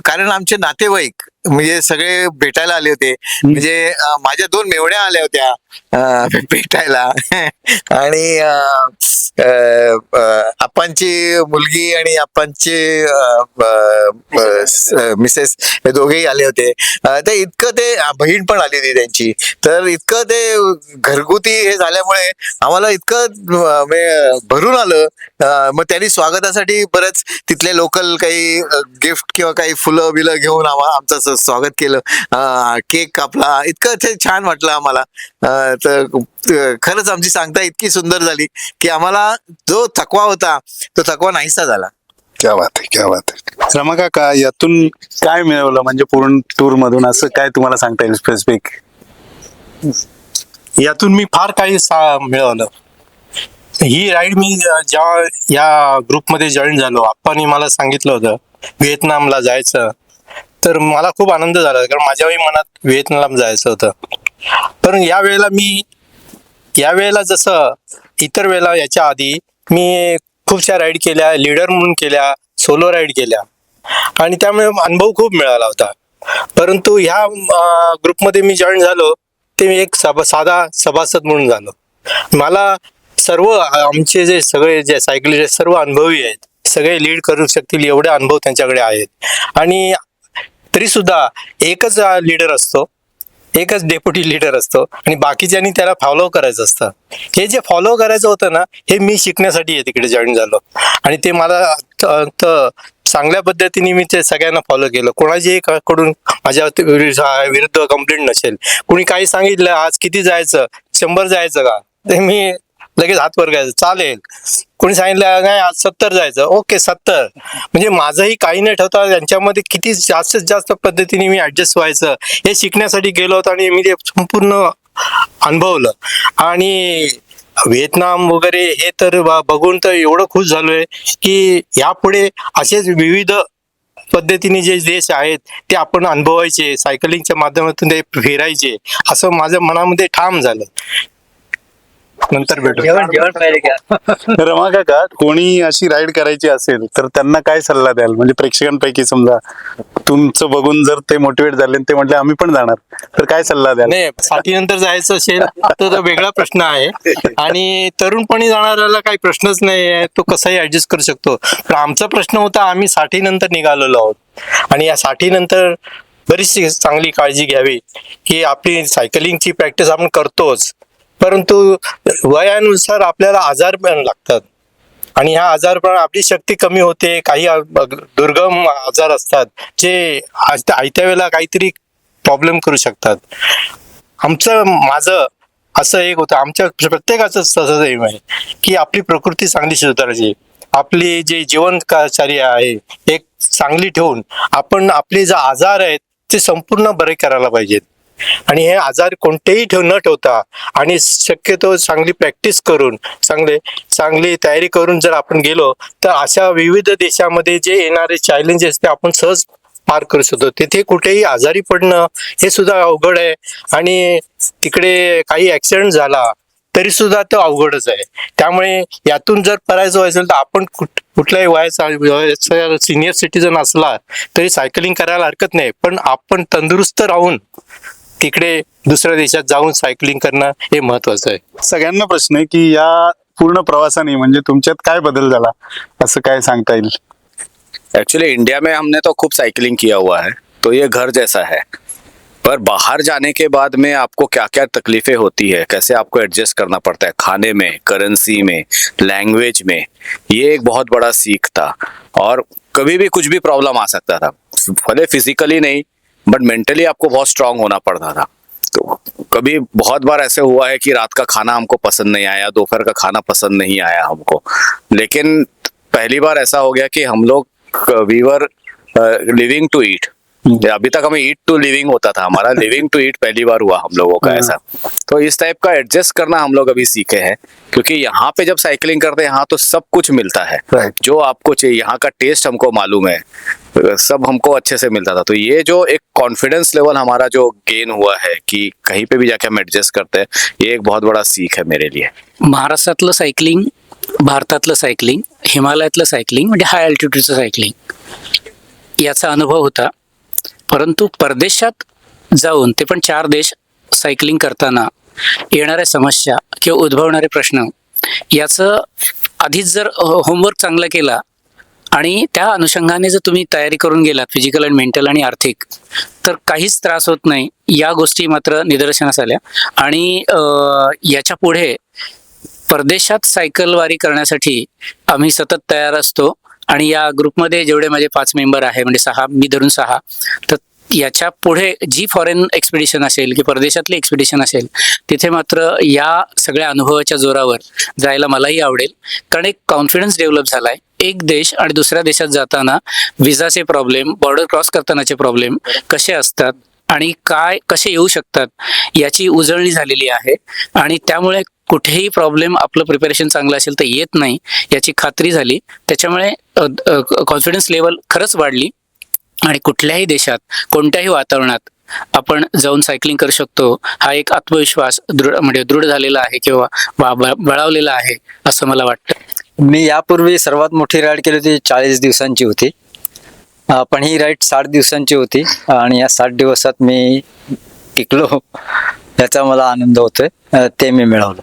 कारण आमचे नातेवाईक म्हणजे सगळे भेटायला आले होते. म्हणजे माझ्या 2 मेवण्या आल्या होत्या भेटायला. आणि आप्पांची मुलगी आणि आप्पांचे मिसेस हे दोघेही आले होते. ते इतकं ते बहीण पण आली होती त्यांची. तर इतकं ते घरगुती हे झाल्यामुळे आम्हाला इतकं भरून आलं. मग त्यांनी स्वागतासाठी बरंच तिथले लोकल काही गिफ्ट किंवा काही फुलं बिलं घेऊन आमचं स्वागत केलं. केक कापला. इतकं ते छान वाटलं आम्हाला. तर खरंच आमची सांगता इतकी सुंदर झाली की आम्हाला जो थकवा होता तो थकवा नाहीसा झाला. क्या बात आहे, क्या बात आहे. रमा काका, यातून काय मिळवलं, म्हणजे पूर्ण टूर मधून असं काय तुम्हाला सांगता येईल स्पेसिफिक? यातून मी फार काही मिळवलं. ही राईड मी जेव्हा या ग्रुपमध्ये जॉईन झालो, आप्पांनी मला सांगितलं होतं व्हिएतनामला जायचं, तर मला खूप आनंद झाला, कारण माझ्याही मनात व्हिएतनाम जायचं होतं. पण यावेळेला जसं इतर वेळेला याच्या आधी मी खूपशा राईड केल्या, लीडर म्हणून केल्या, सोलो राईड केल्या, आणि त्यामुळे अनुभव खूप मिळाला होता. परंतु ह्या ग्रुपमध्ये मी जॉईन झालो ते एक साधा सभासद म्हणून झालो. मला सर्व आमचे जे सायकलिस्ट सर्व अनुभवी आहेत, सगळे लीड करू शकतील एवढे अनुभव त्यांच्याकडे आहेत. आणि तरी सुद्धा एकच लीडर असतो, एकच डेप्युटी लीडर असतो, आणि बाकीच्यांनी त्याला फॉलो करायचं असतं. हे जे फॉलो करायचं होतं ना, हे मी शिकण्यासाठी तिकडे जॉईन झालो. आणि ते मला चांगल्या पद्धतीने मी ते सगळ्यांना फॉलो केलं. कोणाची कडून माझ्या विरुद्ध कंप्लेंट नसेल. कोणी काही सांगितलं आज किती जायचं, 100 जायचं का, ते मी लगेच हात वर करायचं, चालेल. कोणी सांगितलं नाही आज 70 जायचं, ओके 70. म्हणजे माझंही काही नाही ठेवता त्यांच्यामध्ये किती जास्तीत जास्त पद्धतीने मी ऍडजस्ट व्हायचं हे शिकण्यासाठी गेलो होतो आणि मी ते संपूर्ण अनुभवलं. आणि व्हिएतनाम वगैरे हे तर बघून तर एवढं खुश झालोय की यापुढे असेच विविध पद्धतीने जे देश आहेत ते आपण अनुभवायचे, सायकलिंगच्या माध्यमातून ते फिरायचे, असं माझ्या मनामध्ये ठाम झालं. नंतर भेटू. जेवण पाहिजे का? रमा काका, कोणी अशी राईड करायची असेल तर त्यांना काय सल्ला द्याल? म्हणजे प्रेक्षकांपैकी समजा तुमचं बघून जर ते मोटिवेट झाले आणि ते म्हटले आम्ही पण जाणार, तर काय सल्ला द्याल? नाही, 60 नंतर जायचं असेल तर वेगळा प्रश्न आहे. आणि तरुणपणी जाणाऱ्याला काही प्रश्नच नाही आहे, तो कसाही ऍडजस्ट करू शकतो. पण आमचा प्रश्न होता, आम्ही 60 नंतर निघालेलो आहोत आणि या 60 नंतर बरीचशी चांगली काळजी घ्यावी की आपली सायकलिंगची प्रॅक्टिस आपण करतोच, परंतु वयानुसार आपल्याला आजार पण लागतात आणि ह्या आजार पण आपली शक्ती कमी होते. काही दुर्गम आजार असतात जे आयत्या वेळेला काहीतरी प्रॉब्लेम करू शकतात. माझं असं एक होतं, आमच्या प्रत्येकाचं तसंच एम आहे की आपली प्रकृती चांगली सुधारायची, आपली जे जीवनचर्या आहे एक चांगली ठेवून आपण आपले जे आजार आहेत ते संपूर्ण बरे करायला पाहिजेत. आणि हे आजार कोणतेही न ठेवता आणि शक्यतो चांगली प्रॅक्टिस करून चांगली तयारी करून जर आपण गेलो तर अशा विविध देशामध्ये जे येणारे चॅलेंजेस ते आपण सहज पार करू शकतो. तिथे कुठेही आजारी पडणं हे सुद्धा अवघड आहे आणि तिकडे काही ऍक्सिडेंट झाला तरी सुद्धा तो अवघडच आहे. त्यामुळे यातून जर परायचं असेल तर आपण कुठल्याही वयाचा सिनियर सिटीजन असला तरी सायकलिंग करायला हरकत नाही, पण आपण तंदुरुस्त राहून तिकडे दुसऱ्या देशात जाऊन सायकलिंग करणं हे महत्वाचं आहे. सगळ्यांना प्रश्न आहे की या पूर्ण प्रवासाने म्हणजे तुमच्यात काय बदल झाला, असं काय सांगता येईल? एक्चुअली इंडिया में हमने तो खूब साइकिलिंग किया हुआ है, तो ये घर जैसा है. पर बाहर जाने के बाद में आपको क्या क्या तकलीफें होती है, कैसे आपको एडजस्ट करना पड़ता है खाने में, करेंसी में, लैंग्वेज में, ये एक बहुत बड़ा सीख था. और कभी भी कुछ भी प्रॉब्लम आ सकता था, भले फिजिकली नहीं बट मेंटली आपको बहुत स्ट्रांग होना पड़ता था. तो कभी बहुत बार ऐसे हुआ है कि रात का खाना हमको पसंद नहीं आया, दोपहर का खाना पसंद नहीं आया हमको. लेकिन पहली बार ऐसा हो गया कि हम लोग we were living to eat. अभी तक हमें ईट टू लिविंग होता था, हमारा लिविंग टू ईट पहली बार हुआ हम लोगों का ऐसा. तो इस टाइप का एडजस्ट करना हम लोग अभी सीखे हैं, क्योंकि यहाँ पे जब साइकिलिंग करते हैं यहाँ तो सब कुछ मिलता है. जो आपको चाहिए, यहाँ का टेस्ट हमको मालूम है, सब हमको अच्छे से मिलता था. तो ये जो एक कॉन्फिडेंस लेवल हमारा जो गेन हुआ है कि कहीं पे भी जाके हम एडजस्ट करते हैं, ये एक बहुत बड़ा सीख है मेरे लिए. महाराष्ट्रातलं सायकलिंग, भारतातलं सायकलिंग, हिमालयातलं सायकलिंग म्हणजे हाय अल्टिट्यूडचं सायकलिंग याचा अनुभव होता. परंतु परदेशात जाऊन ते पण 4 देश सायकलिंग करताना येणाऱ्या समस्या किंवा उद्भवणारे प्रश्न याचं आधीच जर होमवर्क चांगला केला आणि त्या अनुषंगाने जर तुम्ही तयारी करून गेलात फिजिकल आणि मेंटल आणि आर्थिक, तर काहीच त्रास होत नाही. या गोष्टी मात्र निदर्शनास आल्या. आणि याच्या पुढे परदेशात सायकलवारी करण्यासाठी आम्ही सतत तयार असतो. आणि या ग्रुपमध्ये जेवढे माझे 5 मेंबर आहे म्हणजे 6, मी धरून 6, तर याच्या पुढे जी फॉरेन एक्सपिडिशन असेल की परदेशातली एक्सपिडिशन असेल तिथे मात्र या सगळ्या अनुभवाच्या जोरावर जायला मलाही आवडेल. कारण एक कॉन्फिडन्स डेव्हलप झालाय. एक देश आणि दुसऱ्या देशात जाताना विजाचे प्रॉब्लेम, बॉर्डर क्रॉस करतानाचे प्रॉब्लेम कसे असतात आणि कसे येऊ शकतात याची उजळणी झालेली आहे. आणि त्यामुळे कुठेही प्रॉब्लेम आपलं प्रिपरेशन चांगलं असेल तर येत नाही याची खात्री झाली. त्याच्यामुळे कॉन्फिडन्स लेवल खरंच वाढली आणि कुठल्याही देशात कोणत्याही वातावरणात आपण जाऊन सायकलिंग करू शकतो हा एक आत्मविश्वास दृढ झालेला आहे किंवा बळावलेला आहे असं मला वाटतं. मी यापूर्वी सर्वात मोठी राईड केली होती 40 दिवसांची होती, पण ही राईड 60 दिवसांची होती आणि या 60 दिवसात मी टिकलो याचा मला आनंद होतोय. ते मी मिळवलं.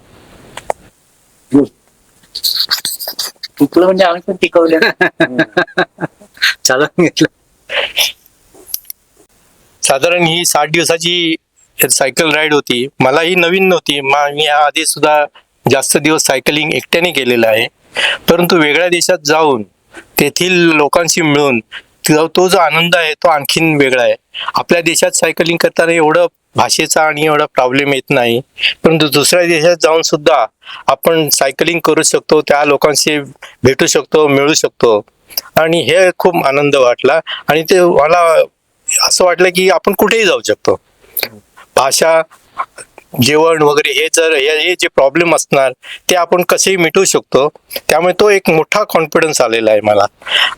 टिकलं म्हणजे आम्ही पण टिकवलं. चालून घेतलं. साधारण ही 60 दिवसाची सायकल राईड होती. मला ही नवीन नव्हती. मी आधी सुद्धा जास्त दिवस सायकलिंग एकट्याने केलेलं आहे, परंतु वेगळ्या देशात जाऊन तेथील लोकांशी मिळून तो जो आनंद आहे तो आणखीन वेगळा आहे. आपल्या देशात सायकलिंग करताना एवढं भाषेचा आणि एवढा प्रॉब्लेम येत नाही, परंतु दुसऱ्या देशात जाऊन सुद्धा आपण सायकलिंग करू शकतो, त्या लोकांशी भेटू शकतो, मिळू शकतो आणि हे खूप आनंद वाटला. आणि ते मला असं वाटलं की आपण कुठेही जाऊ शकतो. भाषा, जेवण वगैरे हे जे प्रॉब्लेम असणार ते आपण कसेही मिटवू शकतो. त्यामुळे तो एक मोठा कॉन्फिडन्स आलेला आहे मला.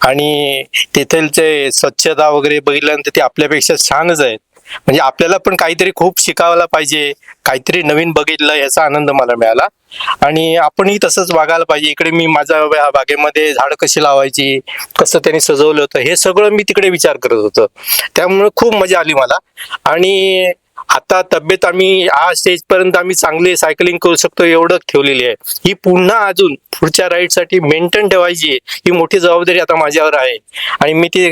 आणि तेथीलचे स्वच्छता वगैरे बघितल्यानंतर ते आपल्यापेक्षा छानच आहेत. म्हणजे आपल्याला पण काहीतरी खूप शिकायला पाहिजे, काहीतरी नवीन बघितलं याचा आनंद मला मिळाला. आणि आपणही तसंच वागायला पाहिजे. इकडे मी माझ्या बागेमध्ये झाडं कशी लावायची, कसं त्यांनी सजवलं होतं, हे सगळं मी तिकडे विचार करत होतो. त्यामुळे खूप मजा आली मला. आणि आता तब्येत आम्ही हा स्टेज पर्यंत आम्ही चांगली सायकलिंग करू शकतो एवढं ठेवलेली आहे. ही पुन्हा अजून पुढच्या राईडसाठी मेंटेन ठेवायची ही मोठी जबाबदारी आता माझ्यावर आहे आणि मी ती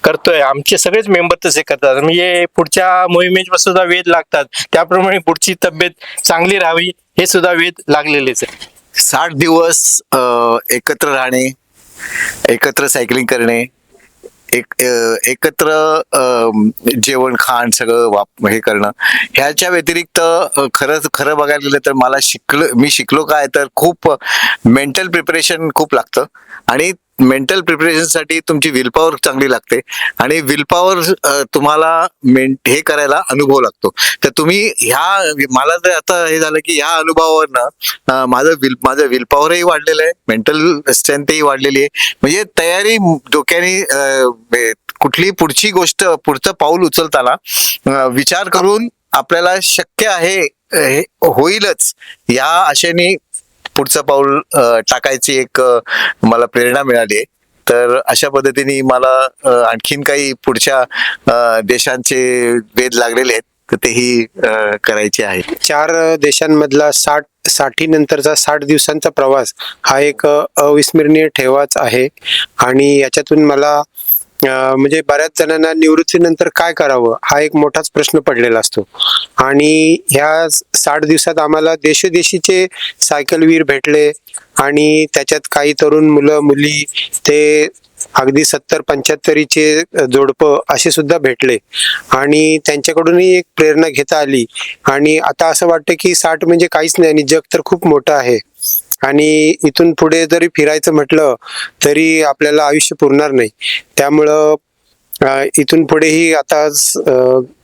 करतोय. आमचे सगळेच मेंबर तसे करतात. म्हणजे पुढच्या मोहिमेवर सुद्धा वेध लागतात, त्याप्रमाणे पुढची तब्येत चांगली राहावी हे सुद्धा वेध लागलेलेच आहे. 60 दिवस एकत्र राहणे, एकत्र सायकलिंग करणे, एकत्र जेवण खाण सगळं हे करणं, ह्याच्या व्यतिरिक्त खरं बघायला गेलं तर मी शिकलो काय तर खूप मेंटल प्रिपरेशन खूप लागतं. आणि मेंटल प्रिपरेशनसाठी तुमची विल पॉवर चांगली लागते आणि विल पॉवर तुम्हाला हे करायला अनुभव लागतो. तर तुम्ही मला तर आता हे झालं की ह्या अनुभवावरनं माझं विल पॉवरही वाढलेलं आहे, मेंटल स्ट्रेंथही वाढलेली आहे. म्हणजे तयारी डोक्याने कुठली पुढची गोष्ट, पुढचं पाऊल उचलताना विचार करून आपल्याला शक्य आहे होईलच या आशेने पुढचं पाऊल टाकायची एक मला प्रेरणा मिळाली. तर अशा पद्धतीने मला आणखीन काही पुढच्या देशांचे वेध लागलेले आहेत तर तेही करायचे आहे. 4 देशांमधला 60 नंतरचा 60 दिवसांचा प्रवास हा एक अविस्मरणीय ठेवाच आहे. आणि याच्यातून मला म्हणजे बऱ्याच जणांना निवृत्तीनंतर काय करावं हा एक मोठाच प्रश्न पडलेला असतो. आणि ह्या 60 दिवसात आम्हाला देशोदेशीचे सायकलवीर भेटले आणि त्याच्यात काही तरुण मुलं मुली ते अगदी 70-75चे जोडपं असे सुद्धा भेटले आणि त्यांच्याकडूनही एक प्रेरणा घेता आली. आणि आता असं वाटतं की 60 म्हणजे काहीच नाही आणि जग तर खूप मोठं आहे आणि इथून पुढे जरी फिरायचं म्हटलं तरी आपल्याला आयुष्य पुरणार नाही. त्यामुळं इथून पुढेही आता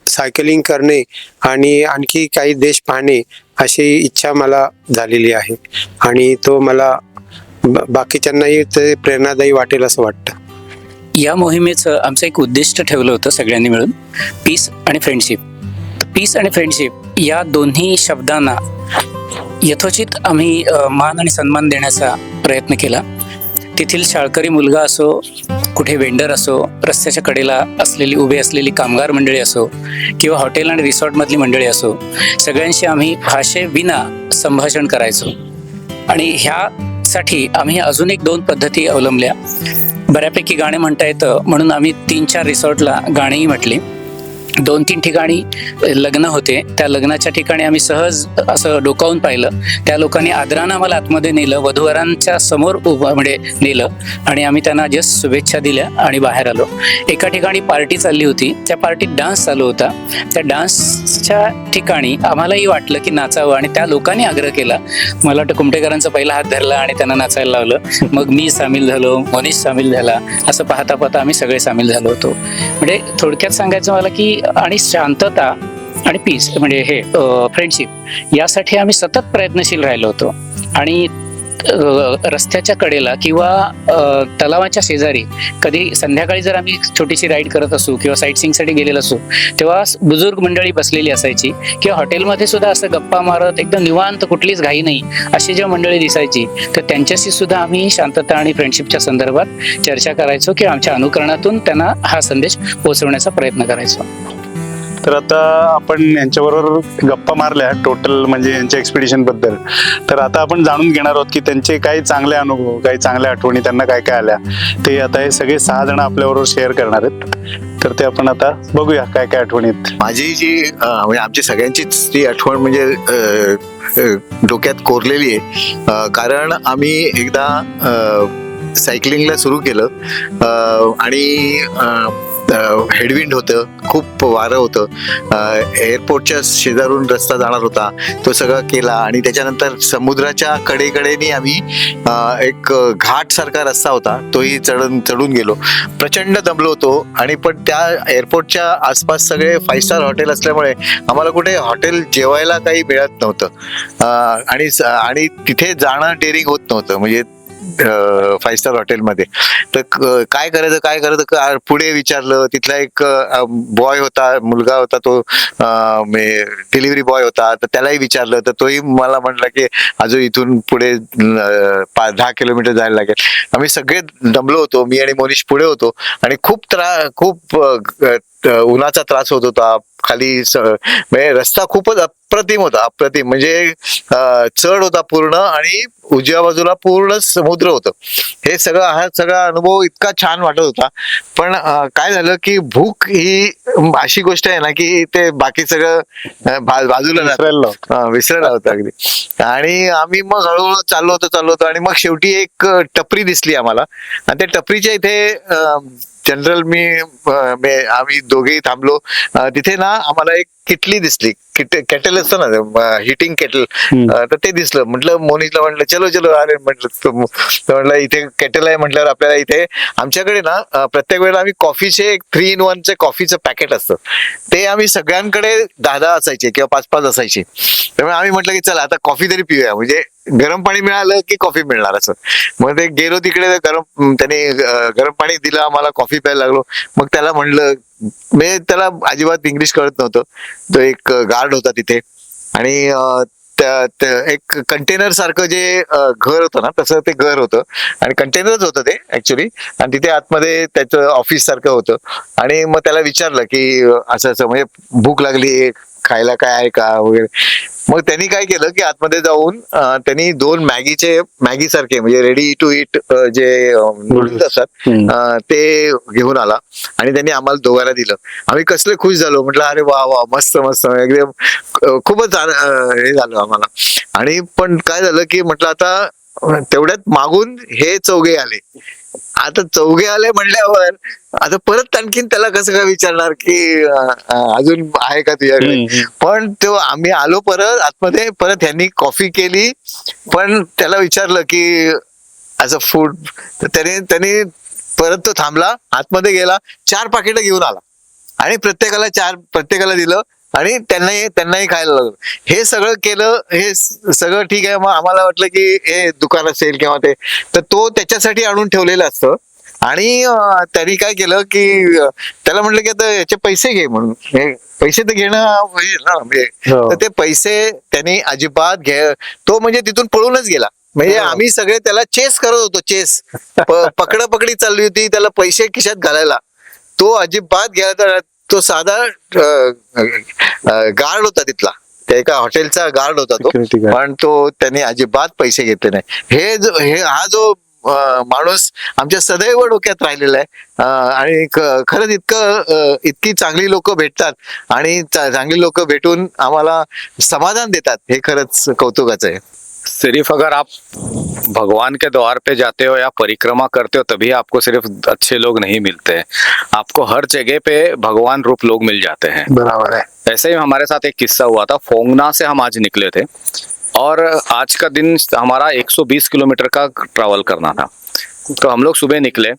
सायकलिंग करणे आणि आणखी काही देश पाहणे अशी इच्छा मला झालेली आहे आणि तो मला बाकीच्यांनाही ते प्रेरणादायी वाटेल असं वाटतं. या मोहिमेचं आमचं एक उद्दिष्ट ठेवलं होतं सगळ्यांनी मिळून, पीस आणि फ्रेंडशिप. पीस आणि फ्रेंडशिप या दोन्ही शब्दांना यथोचित आम्ही मान आणि सन्मान देण्याचा प्रयत्न केला. तेथील शाळकरी मुलगा असो, कुठे वेंडर असो, रस्त्याच्या कडेला उभे असलेली कामगार मंडळी असो किंवा हॉटेल आणि रिसॉर्टमधली मंडळी असो, सगळ्यांशी आम्ही भाषेविना संभाषण करायचो. आणि ह्यासाठी आम्ही अजून 1-2 पद्धती अवलंबल्या. बऱ्यापैकी गाणे म्हणता येतं म्हणून आम्ही 3-4 रिसॉर्टला गाणेही म्हटली. 2-3 ठिकाणी लग्न होते, त्या लग्नाच्या ठिकाणी आम्ही सहज असं डोकावून पाहिलं. त्या लोकांनी आदरानं आम्हाला आतमध्ये नेलं, वधूवरांच्या समोर म्हणजे नेलं आणि आम्ही त्यांना जस्ट शुभेच्छा दिल्या आणि बाहेर आलो. एका ठिकाणी पार्टी चालली होती, त्या पार्टीत डान्स चालू होता. त्या डान्सच्या ठिकाणी आम्हालाही वाटलं की नाचावं आणि त्या लोकांनी आग्रह केला. मला वाटतं कुमटेकरांचा पहिला हात धरला आणि त्यांना नाचायला लावलं. मग मी सामील झालो, मनीष सामील झाला. असं पाहता पाहता आम्ही सगळे सामील झालो होतो. म्हणजे थोडक्यात सांगायचं मला की आणि शांतता आणि पीस म्हणजे हे फ्रेंडशिप यासाठी आम्ही सतत प्रयत्नशील राहिलो होतो. आणि रस्त्याच्या कडेला किंवा तलावाच्या शेजारी कधी संध्याकाळी जर आम्ही छोटीशी राईड करत असू किंवा साईट सीइंगसाठी गेलेलो असू तेव्हा बुजुर्ग मंडळी बसलेली असायची किंवा हॉटेलमध्ये सुद्धा असं गप्पा मारत एकदम निवांत, कुठलीच घाई नाही अशी जेव्हा मंडळी दिसायची तर त्यांच्याशी सुद्धा आम्ही शांतता आणि फ्रेंडशिपच्या संदर्भात चर्चा करायचो किंवा आमच्या अनुकरणातून त्यांना हा संदेश पोहोचवण्याचा प्रयत्न करायचो. तर आता आपण यांच्याबरोबर गप्पा मारल्या टोटल म्हणजे यांच्या एक्सपिडिशन बद्दल. तर आता आपण जाणून घेणार आहोत की त्यांचे काही चांगले अनुभव, काही चांगल्या आठवणी त्यांना काय काय आल्या ते आता हे सगळे 6 जण आपल्याबरोबर शेअर करणार आहेत. तर ते आपण आता बघूया काय काय आठवणी आहेत. माझी जी म्हणजे आमची सगळ्यांचीच ती आठवण म्हणजे डोक्यात कोरलेली आहे. कारण आम्ही एकदा सायकलिंगला सुरू केलं आणि हेडविंड होतं, खूप वारं होतं, एअरपोर्टच्या शेजारून रस्ता जाणार होता, तो सगळा केला. आणि त्याच्यानंतर समुद्राच्या कडेकडेनी आम्ही एक घाट सारखा रस्ता होता, तोही चढून गेलो. प्रचंड दमलो होतो. आणि पण त्या एअरपोर्टच्या आसपास सगळे 5 स्टार हॉटेल असल्यामुळे आम्हाला कुठे हॉटेल जेवायला काही मिळत नव्हतं. आणि तिथे जाणं डेअरिंग होत नव्हतं, म्हणजे 5 स्टार हॉटेलमध्ये. तर काय करायचं पुढे विचारलं. तिथला एक बॉय होता, मुलगा होता, तो डिलिव्हरी बॉय होता, तर त्यालाही विचारलं. तर तोही मला म्हटला की अजून इथून पुढे 10 किलोमीटर जायला लागेल. आम्ही सगळे दमलो होतो, मी आणि मोनिश पुढे होतो. आणि खूप उन्हाचा त्रास होत होता खाली. म्हणजे रस्ता खूपच अप्रतिम होता, अप्रतिम. म्हणजे चढ होता पूर्ण आणि उजव्या बाजूला पूर्ण समुद्र होतं. हे हा सगळा अनुभव इतका छान वाटत होता. पण काय झालं की भूक ही अशी गोष्ट आहे ना की ते बाकी सगळं बाजूला विसरायला होतं अगदी. आणि आम्ही मग हळूहळू चाललो होतो. आणि मग शेवटी एक टपरी दिसली आम्हाला. आणि त्या टपरीच्या इथे जनरल आम्ही दोघेही थांबलो. तिथे ना आम्हाला एक किटली दिसली, केटल असतं ना, हिटिंग केटल. तर ते दिसलं. म्हटलं मोनिशला, म्हटलं चलो. अरे म्हटलं इथे केटल आहे म्हटल्यावर आपल्याला इथे. आमच्याकडे ना प्रत्येक वेळेला आम्ही कॉफीचे 3-in-1 कॉफीचं पॅकेट असतं, ते आम्ही सगळ्यांकडे 10 असायचे किंवा 5 असायचे. त्यामुळे आम्ही म्हटलं की चला आता कॉफी तरी पिऊया, म्हणजे गरम पाणी मिळालं की कॉफी मिळणार असं. मग ते गेलो तिकडे, त्याने गरम पाणी दिलं आम्हाला, कॉफी प्यायला लागलो. मग त्याला म्हणलं, म्हणजे त्याला अजिबात इंग्लिश कळत नव्हतं. तो एक गार्ड होता तिथे. आणि एक कंटेनर सारखं जे घर होतं ना, तसं ते घर होतं. आणि कंटेनरच होतं ते ऍक्च्युली. आणि तिथे आतमध्ये त्याचं ऑफिस सारखं होतं. आणि मग त्याला विचारलं की असं म्हणजे भूक लागली, खायला काय आहे का वगैरे. मग त्यांनी काय केलं की आतमध्ये जाऊन त्यांनी 2 मॅगी सारखे, म्हणजे रेडी टू इट जे नूडल्स असतात ते घेऊन आला. आणि त्यांनी आम्हाला दोघांना दिलं. आम्ही कसले खुश झालो. म्हटलं अरे वा मस्त एकदम खूपच हे झालं आम्हाला. आणि पण काय झालं की म्हटलं आता तेवढ्यात मागून हे चौघे आले. आता चौघे आले म्हणल्यावर आता परत आणखीन त्याला कसं काय विचारणार की अजून आहे का तुझ्याकडे. पण तो आम्ही आलो परत आतमध्ये, परत ह्यांनी कॉफी केली. पण त्याला विचारलं की असं फूड, तर त्याने परत तो थांबला, आतमध्ये गेला, 4 पाकिटं घेऊन आला. आणि प्रत्येकाला दिलं. आणि त्यांनाही खायला लागलं. हे सगळं केलं, हे सगळं ठीक आहे. मग आम्हाला वाटलं की हे दुकान असेल किंवा ते, तर तो त्याच्यासाठी आणून ठेवलेलं असतं. आणि त्यांनी काय केलं की त्याला म्हटलं की आता याचे पैसे घे म्हणून. पैसे तर घेणं होईल ना, तर ते पैसे त्यांनी अजिबात तो म्हणजे तिथून पळूनच गेला. म्हणजे आम्ही सगळे त्याला चेस करत होतो, चेस पकडापकडी चालली होती त्याला पैसे खिशात घालायला. तो अजिबात घ्यायचा. तो साधा गार्ड होता तिथला, त्या एका हॉटेलचा गार्ड होता तो. पण त्याने अजिबात पैसे घेतले नाही. हा जो माणूस आमच्या सदैव डोक्यात राहिलेला आहे. आणि खरंच इतकी चांगली लोक भेटतात आणि चांगली लोक भेटून आम्हाला समाधान देतात, हे खरंच कौतुकाचं आहे. सिर्फ अगर आप भगवान के द्वार पे जाते हो या परिक्रमा करते हो तभी आपको सिर्फ अच्छे लोग नहीं मिलते हैं, आपको हर जगह पे भगवान रूप लोग मिल जाते हैं. बराबर है. ऐसे ही हमारे साथ एक किस्सा हुआ था. फोंगना से हम आज निकले थे और आज का दिन हमारा 120 किलोमीटर का ट्रैवल करना था. तो हम लोग सुबह निकले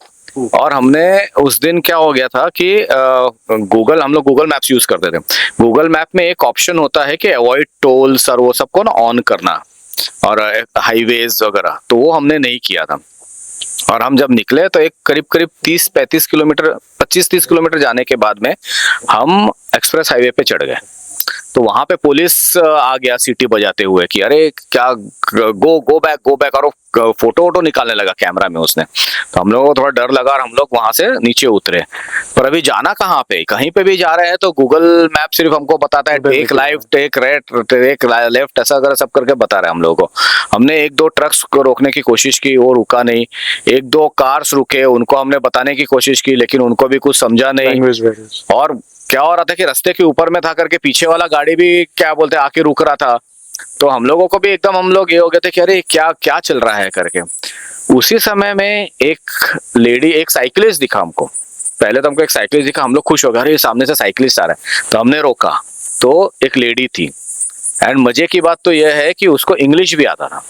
और हमने उस दिन क्या हो गया था कि हम लोग गूगल मैप्स यूज करते थे. गूगल मैप में एक ऑप्शन होता है कि अवॉइड टोल्स और वो सबको ना ऑन करना और हाईवेज वगैरह, तो वो हमने नहीं किया था. और हम जब निकले तो एक करीब 30-35 किलोमीटर 25-30 किलोमीटर जाने के बाद में हम एक्सप्रेस हाईवे पे चढ़ गए. तो वहां पे पुलिस आ गया सीटी बजाते हुए कि अरे क्या गो बैक और फोटो निकालने लगा कैमरा में उसने. तो हम लोगों को थोड़ा डर लगा और हम लोग वहां से नीचे उतरे. पर अभी जाना कहाँ पे, कहीं पे भी जा रहे हैं तो गूगल मैप सिर्फ हमको बताता है टेक राइट, टेक लेफ्ट, ऐसा अगर सब करके बता रहे हैं हम लोगों को. हमने 1-2 ट्रक्स को रोकने की कोशिश की, वो रुका नहीं. 1-2 कार्स रुके, उनको हमने बताने की कोशिश की, लेकिन उनको भी कुछ समझा नहीं. और क्या हो रहा था कि रास्ते के ऊपर में था करके पीछे वाला गाड़ी भी क्या बोलते आके रुक रहा था. तो हम लोगों को भी एकदम हम लोग ये हो गए थे कि अरे क्या चल रहा है करके. उसी समय में एक साइकिलिस्ट दिखा हमको. पहले तो हमको एक साइकिलिस्ट दिखा, हम लोग खुश हो गए, अरे ये सामने से साइकिलिस्ट आ रहा है, तो हमने रोका। तो एक लेडी थी, एंड मजे की बात तो यह है कि उसको इंग्लिश भी आता था।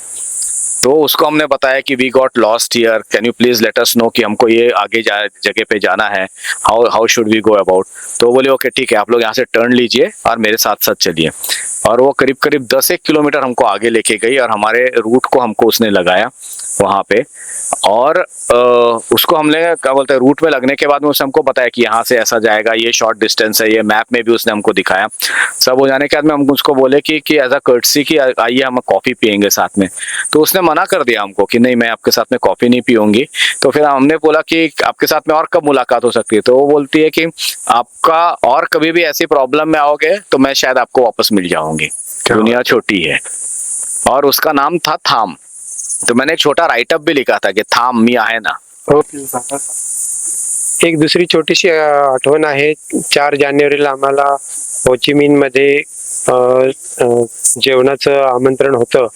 तो उसको हमने बताया कि we got lost here, can you please let us know कि हमको ये आगे जगह पे जाना है, how should we go about. तो बोले ओके ठीक है, आप लोग यहाँ से टर्न लीजिए और मेरे साथ साथ चलिए। और वो करीब करीब 10 किलोमीटर हमको आगे लेके गई और हमारे रूट को हमको उसने लगाया वहाँ पे। और उसको हमने क्या बोलते हैं, रूट में लगने के बाद में उसने हमको बताया कि यहाँ से ऐसा जाएगा, ये शॉर्ट डिस्टेंस है, ये मैप में भी उसने हमको दिखाया। सब हो जाने के बाद में हम उसको बोले कि एज अ कर्टसी कि आइए हम कॉफ़ी पियेंगे साथ में। तो उसने मना कर दिया हमको कि नहीं, मैं आपके साथ में कॉफ़ी नहीं पीऊंगी। तो फिर हमने बोला कि आपके साथ में और कब मुलाकात हो सकती है। तो वो बोलती है कि आपका और कभी भी ऐसी प्रॉब्लम में आओगे तो मैं शायद आपको वापस मिल जाऊंगी, दुनिया छोटी है। और उसका नाम था थाम। तो मैंने एक छोटा राइटअप भी लिखा था कि थाम मी आहे ना। एक दुसरी छोटीशी आठवण आहे. 4 जानेवारीला आम्हाला होचिमिनमध्ये जेवणाचं आमंत्रण होतं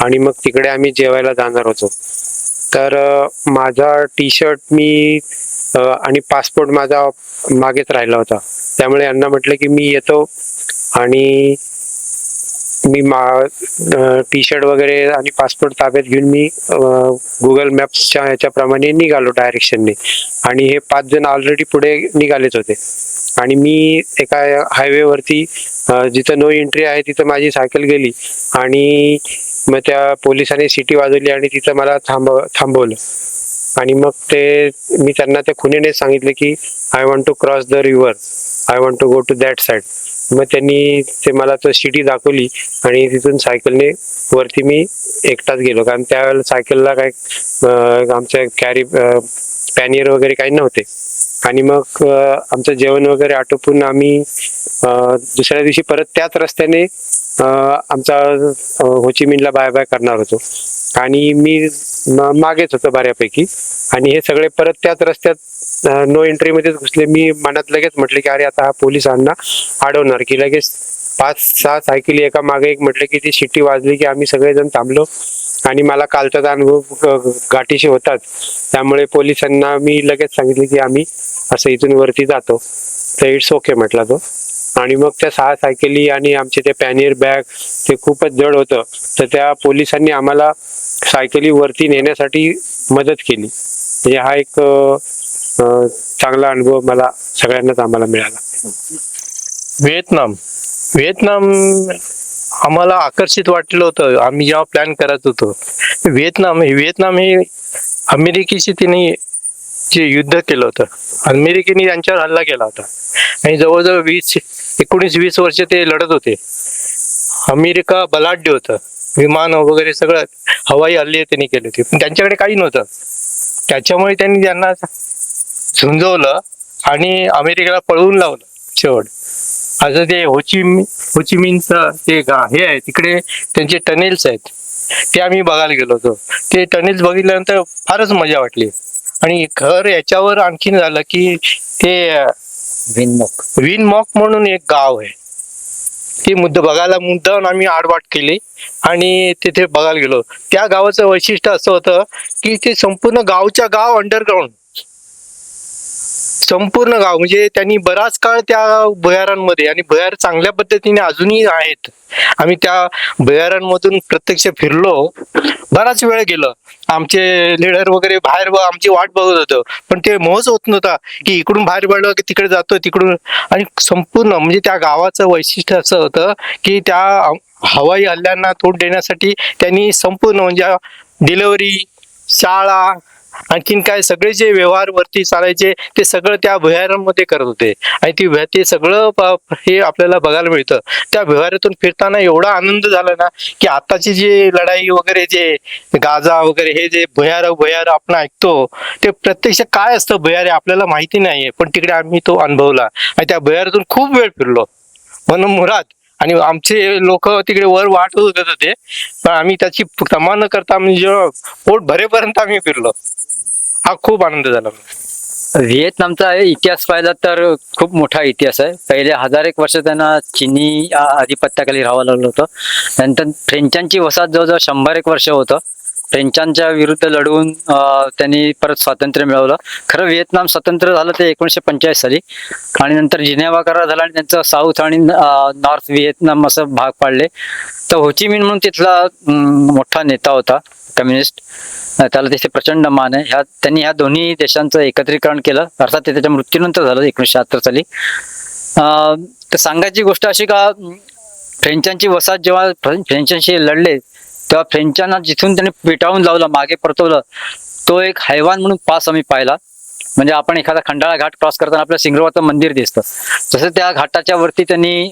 आणि मग तिकडे आम्ही जेवायला जाणार होतो. तर माझा टी शर्ट मी आणि पासपोर्ट माझा मागेच राहिला होता. त्यामुळे यांना म्हटलं की मी येतो आणि मी टी शर्ट वगैरे आणि पासपोर्ट ताब्यात घेऊन मी गुगल मॅप्सच्या ह्याच्याप्रमाणे निघालो डायरेक्शनने. आणि हे 5 जण ऑलरेडी पुढे निघालेच होते. आणि मी एका हायवेवरती जिथं नो एंट्री आहे तिथं माझी सायकल गेली आणि मग त्या पोलिसांनी सिटी वाजवली आणि तिथं मला थांबवलं. आणि मग ते मी त्यांना त्या खुनेने सांगितलं की I want to cross the river, I want to go to that side. मग त्यांनी ते मला तो सिटी दाखवली आणि तिथून सायकलने वरती मी एकटाच गेलो. कारण त्यावेळेला सायकलला काय आमच्या पॅनियर वगैरे काही नव्हते. आणि मग आमचं जेवण वगैरे आटोपून आम्ही दुसऱ्या दिवशी परत त्याच रस्त्याने आमचा होचिमिनला बाय बाय करणार होतो. आणि मी मागेच होतो बऱ्यापैकी. आणि हे सगळे परत त्याच रस्त्यात नो एंट्री मध्येच घुसले. मी मनात लगेच म्हटले की अरे आता हा पोलिसांना अडवणार, की लगेच 5-6 सायकली एका मागे एक म्हटले की ती शिट्टी वाजली की आम्ही सगळेजण थांबलो. आणि मला कालचा अनुभव गाठीशी होताच, त्यामुळे पोलिसांना मी लगेच सांगितले की आम्ही असं इथून वरती जातो. तर इट्स ओके म्हटला तो. आणि मग त्या 6 सायकली आणि आमचे ते पॅनियर बॅग ते खूपच जड होतं. तर त्या पोलिसांनी आम्हाला सायकली वरती नेण्यासाठी मदत केली. म्हणजे हा एक चांगला अनुभव मला सगळ्यांनाच आम्हाला मिळाला. व्हिएतनाम आम्हाला आकर्षित वाटलं होतं. आम्ही जेव्हा प्लॅन करत होतो व्हिएतनाम हे अमेरिकेशी त्यांनी जे युद्ध केलं होतं, अमेरिकेने त्यांच्यावर हल्ला केला होता आणि जवळजवळ 19-20 वर्ष ते लढत होते. अमेरिका बलाढ्य होतं, विमान वगैरे सगळं हवाई हल्ले त्यांनी केले होते, पण त्यांच्याकडे काही नव्हतं. त्याच्यामुळे त्यांना झुंजवलं आणि अमेरिकेला पळवून लावलं शेवट. असं ते होचिमिनचं ते हे आहे, तिकडे त्यांचे टनेल्स आहेत, ते आम्ही बघायला गेलो होतो. ते टनेल्स बघितल्यानंतर फारच मजा वाटली. आणि घर याच्यावर आणखीन झालं की ते विनमॉक म्हणून एक गाव आहे, ते बघायला मुद्दाम आम्ही आडवाट केली आणि तिथे बघायला गेलो. त्या गावाचं वैशिष्ट्य असं होतं की ते संपूर्ण गावच्या गाव अंडरग्राऊंड, संपूर्ण गाव. म्हणजे त्यांनी बराच काळ त्या भुयारांमध्ये, आणि भुयार चांगल्या पद्धतीने अजूनही आहेत. आम्ही त्या भुयारांमधून प्रत्यक्ष फिरलो, बराच वेळ गेलो. आमचे लीडर वगैरे बाहेर आमची वाट बघत होतं, पण ते मोहच होत नव्हता की इकडून बाहेर पडलं की तिकडे जातो तिकडून. आणि संपूर्ण म्हणजे त्या गावाचं वैशिष्ट्य असं होतं की त्या हवाई हल्ल्यांना तोंड देण्यासाठी त्यांनी संपूर्ण म्हणजे डिलिव्हरी, शाळा, आणखीन काय सगळे जे व्यवहार वरती चालायचे ते सगळं त्या भुयारांमध्ये करत होते. आणि ते सगळं हे आपल्याला बघायला मिळतं. त्या भुयारातून फिरताना एवढा आनंद झाला ना की आताची जी लढाई वगैरे, जे गाजा वगैरे, हे जे भुयार आपण ऐकतो, ते प्रत्यक्ष काय असतं भुयार आपल्याला माहिती नाहीये, पण तिकडे आम्ही तो अनुभवला आणि त्या भुयारातून खूप वेळ फिरलो म्हणून मुराद. आणि आमचे लोक तिकडे वर वाट बघत होते, पण आम्ही त्याची तमा न करता म्हणजे पोट भरेपर्यंत आम्ही फिरलो. हा खूप आनंद झाला. व्हिएतनामचा इतिहास पाहिला तर खूप मोठा इतिहास आहे. पहिले 1001 वर्ष त्यांना चीनी आधिपत्याखाली राहावं लागलं होतं. नंतर फ्रेंचांची वसाहत जवळजवळ 100 एक वर्ष होतं. फ्रेंचांच्या विरुद्ध लढवून त्यांनी परत स्वातंत्र्य मिळवलं. खरं व्हिएतनाम स्वतंत्र झालं ते 1945 साली, आणि नंतर जिनेवा करार झाला आणि त्यांचं साऊथ आणि नॉर्थ व्हिएतनाम असं भाग पाडले. तर हो ची मिन म्हणून तिथला मोठा नेता होता कम्युनिस्ट, त्याला तिथे प्रचंड मान आहे. त्यांनी ह्या दोन्ही देशांचं एकत्रीकरण केलं, अर्थात ते त्याच्या मृत्यूनंतर झालं 1976 साली. तर सांगायची गोष्ट अशी का फ्रेंचांची वसाहत जेव्हा फ्रेंचांशी लढले तेव्हा फ्रेंचांना जिथून त्यांनी पिटाळून लावलं, मागे परतवलं, तो एक हैवान म्हणून पास आम्ही पाहिला. म्हणजे आपण एखादा खंडाळा घाट क्रॉस करताना आपल्या सिंगरोबाचं मंदिर दिसतं, तसं त्या घाटाच्या वरती त्यांनी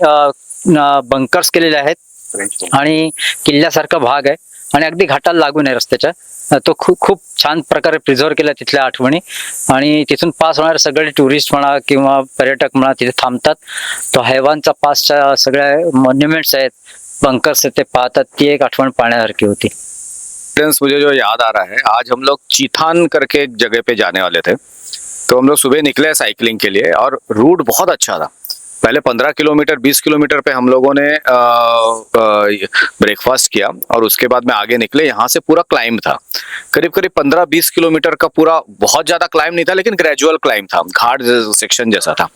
बंकर्स केलेले आहेत आणि किल्ल्यासारखा भाग आहे आणि अगदी घाटाला लागून आहे रस्त्याच्या. तो खूप छान प्रकारे प्रिझर्व केला तिथल्या आठवणी, आणि तिथून पास होणारे सगळे टुरिस्ट म्हणा किंवा पर्यटक म्हणा तिथे थांबतात. तो हैवानचा पासच्या सगळ्या मॉन्युमेंट्स आहेत, बंकर्स आहेत, ते पाहतात. ती एक आठवण पाहण्यासारखी होती. मुझे जो याद आ रहा है, आज हम लोग चीथान करके एक जगह पे जाने वाले थे, तो हम लोग सुबह निकले साइकिलिंग के लिए और रूट बहुत अच्छा था. पहले 15 किलोमीटर 20 किलोमीटर पे हम लोगों ने ब्रेकफास्ट किया और उसके बाद में आगे निकले. यहाँ से पूरा क्लाइंब था, करीब करीब 15-20 किलोमीटर का पूरा. बहुत ज्यादा क्लाइंब नहीं था लेकिन ग्रेजुअल क्लाइंब था, घाट सेक्शन जैसा था.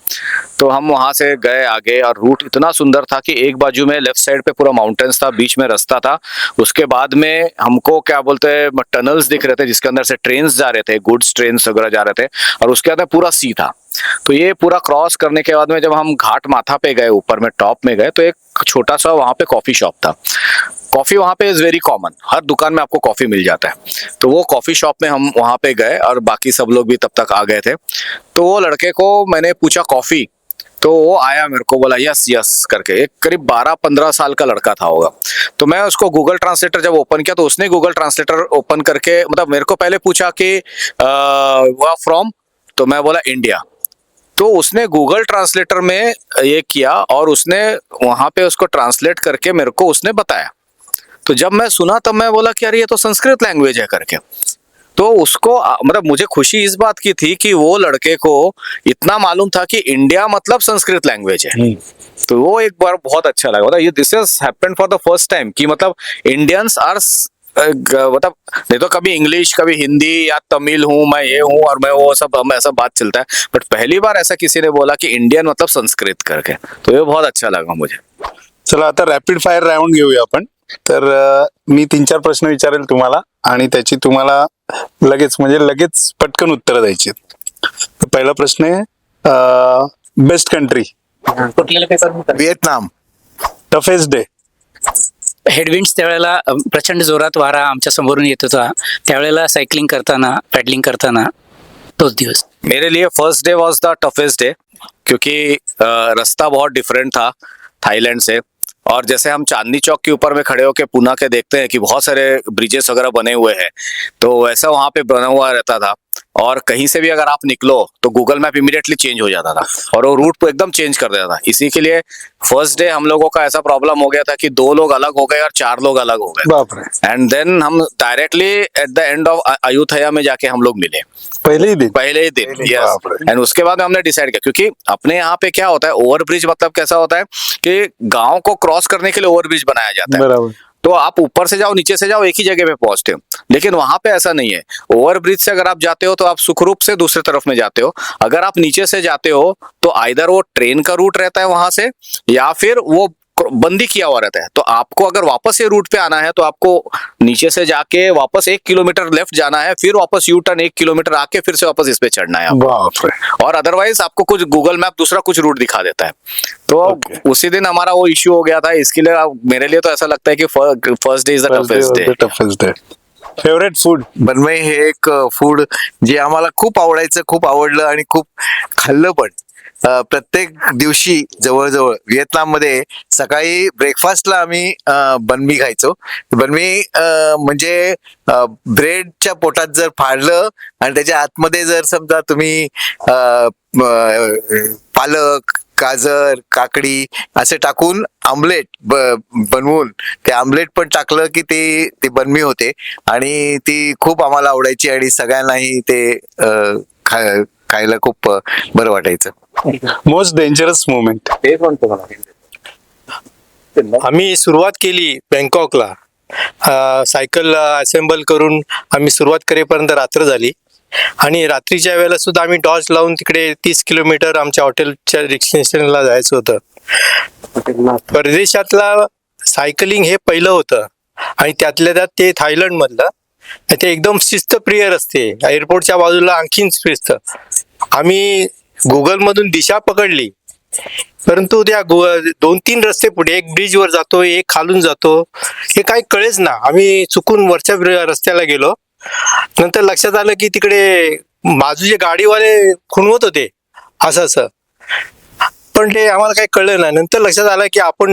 तो हम वहां से गए आगे और रूट इतना सुंदर था कि एक बाजू में लेफ्ट साइड पे पूरा माउंटेन्स था, बीच में रास्ता था. उसके बाद में हमको क्या बोलते हैं टनल्स दिख रहे थे जिसके अंदर से ट्रेन्स जा रहे थे, गुड्स ट्रेन्स वगैरह जा रहे थे, और उसके बाद में पूरा सी था. तो ये पूरा क्रॉस करने के बाद में जब हम घाट माथा पे गए, ऊपर में टॉप में गए, तो एक छोटा सा वहां पे कॉफी शॉप था. कॉफी वहां पे इज वेरी कॉमन, हर दुकान में आपको कॉफी मिल जाता है. तो वो कॉफी शॉप में हम वहां पे गए और बाकी सब लोग भी तब तक आ गए थे. तो वो लड़के को मैंने पूछा कॉफी, तो वो आया मेरे को, बोला यस यस करके. एक करीब 12-15 साल का लड़का था होगा. तो मैं उसको गूगल ट्रांसलेटर जब ओपन किया तो उसने गूगल ट्रांसलेटर ओपन करके, मतलब मेरे को पहले पूछा कि फ्रॉम, तो मैं बोला इंडिया. तो उसने गूगल ट्रांसलेटर में ये किया और उसने वहां पे उसको ट्रांसलेट करके मेरे को उसने बताया. तो जब मैं सुना तब मैं बोला कि यार ये तो संस्कृत लैंग्वेज है करके. तो उसको मतलब मुझे खुशी इस बात की थी कि वो लड़के को इतना मालूम था कि इंडिया मतलब संस्कृत लैंग्वेज है. तो वो एक बार बहुत अच्छा लगा. मतलब ये this is happened for the first time कि मतलब इंडियंस आर, मतलब नहीं तो कभी इंग्लिश कभी हिंदी या तमिल हूँ मैं, ये हूँ और मैं वो सब, हम ऐसा बात चलता है. बट पहली बार ऐसा किसी ने बोला कि इंडियन मतलब संस्कृत करके, तो ये बहुत अच्छा लगा मुझे. चला आता रॅपिड फायर राऊंड घेऊया आपण. तर मी 3-4 प्रश्न विचारेल तुम्हाला आणि त्याची तुम्हाला लगेच पटकन उत्तरं द्यायची. तर पहिला प्रश्न आहे, best country, Vietnam. Toughest day, headwinds त्यावेळेला प्रचंड जोरात वारा आमच्या समोरून येत होता, त्यावेळेला सायकलिंग करताना, पॅडलिंग करताना तोच दिवस. मेरे लिए first day was the toughest day, क्योंकि रास्ता बहुत डिफरेंट था थाईलैंड से. और जैसे हम चांदनी चौक के ऊपर में खड़े होकर पुणे के देखते हैं कि बहुत सारे ब्रिजेस वगैरह बने हुए हैं, तो वैसा वहां पे बना हुआ रहता था. और कहीं से भी अगर आप निकलो तो गूगल मैप इमीडिएटली चेंज हो जाता था और वो रूट को एकदम चेंज कर देता था. इसी के लिए फर्स्ट डे हम लोगों का ऐसा प्रॉब्लम हो गया था कि 2 लोग अलग हो गए और 4 लोग अलग हो गए. बापरे, एंड देन हम directly at the end of Ayodhya में जाके हम लोग मिले पहले ही दिन. पहले ही दिन. यस. बापरे. एंड उसके बाद में हमने डिसाइड किया, क्योंकि अपने यहाँ पे क्या होता है, ओवरब्रिज मतलब कैसा होता है कि गांव को क्रॉस करने के लिए ओवरब्रिज बनाया जाता है. बराबर. तो आप ऊपर से जाओ नीचे से जाओ एक ही जगह पे पहुंचते हो. लेकिन वहां पे ऐसा नहीं है. ओवरब्रिज से अगर आप जाते हो तो आप सुखरूप से दूसरी तरफ में जाते हो. अगर आप नीचे से जाते हो तो आइदर वो ट्रेन का रूट रहता है वहां से, या फिर वो बंदी किया हुआ रहता है. तो आपको अगर वापस ये रूट पे आना है तो आपको नीचे से जाके वापस 1 किलोमीटर लेफ्ट जाना है, फिर वापस यू टर्न 1 किलोमीटर आके फिर से वापस इस पे चढ़ना है आपको. बापरे. और अदरवाइज आपको कुछ गूगल मैप दूसरा कुछ रूट दिखा देता है. तो उसी दिन हमारा वो इश्यू हो गया था. इसके लिए मेरे लिए तो ऐसा लगता है कि first day is the toughest day. Favourite food, बनमय हे एक फूड जे आम्हाला खूप आवडायचं, खूप आवडलं आणि खूप खाल्लं पण. प्रत्येक दिवशी जवळजवळ व्हिएतनाममध्ये सकाळी ब्रेकफास्टला आम्ही बनमी खायचो. बनमी म्हणजे ब्रेडच्या पोटात जर फाडलं आणि त्याच्या आतमध्ये जर समजा तुम्ही पालक, गाजर, काकडी असे टाकून आमलेट बनवून ते आमलेट पण टाकलं की ते बनमी होते आणि ती खूप आम्हाला आवडायची आणि सगळ्यांनाही ते खायला खूप बरं वाटायचं. मोस्ट डेंजरस मोमेंट, आम्ही सुरुवात केली बँकॉकला सायकल असेंबल करून आम्ही सुरुवात करेपर्यंत रात्र झाली आणि रात्रीच्या वेळेला सुद्धा आम्ही टॉर्च लावून तिकडे 30 किलोमीटर आमच्या हॉटेलच्या डेस्टिनेशनला जायचं होतं. परदेशातला सायकलिंग हे पहिलं होतं आणि त्यातल्या त्यात ते थायलंडमधलं. ते एकदम शिस्तप्रिय रस्ते, एअरपोर्टच्या बाजूला आणखीन शिस्त. आम्ही गुगलमधून दिशा पकडली, परंतु त्या 2-3 रस्ते पुढे, एक ब्रिजवर जातो, एक खालून जातो, हे काही कळेच ना. आम्ही चुकून वरच्या रस्त्याला गेलो. नंतर लक्षात आलं की तिकडे बाजूचे गाडीवाले खुणवत होते असं, पण ते आम्हाला काही कळलं नाही. नंतर लक्षात आलं की आपण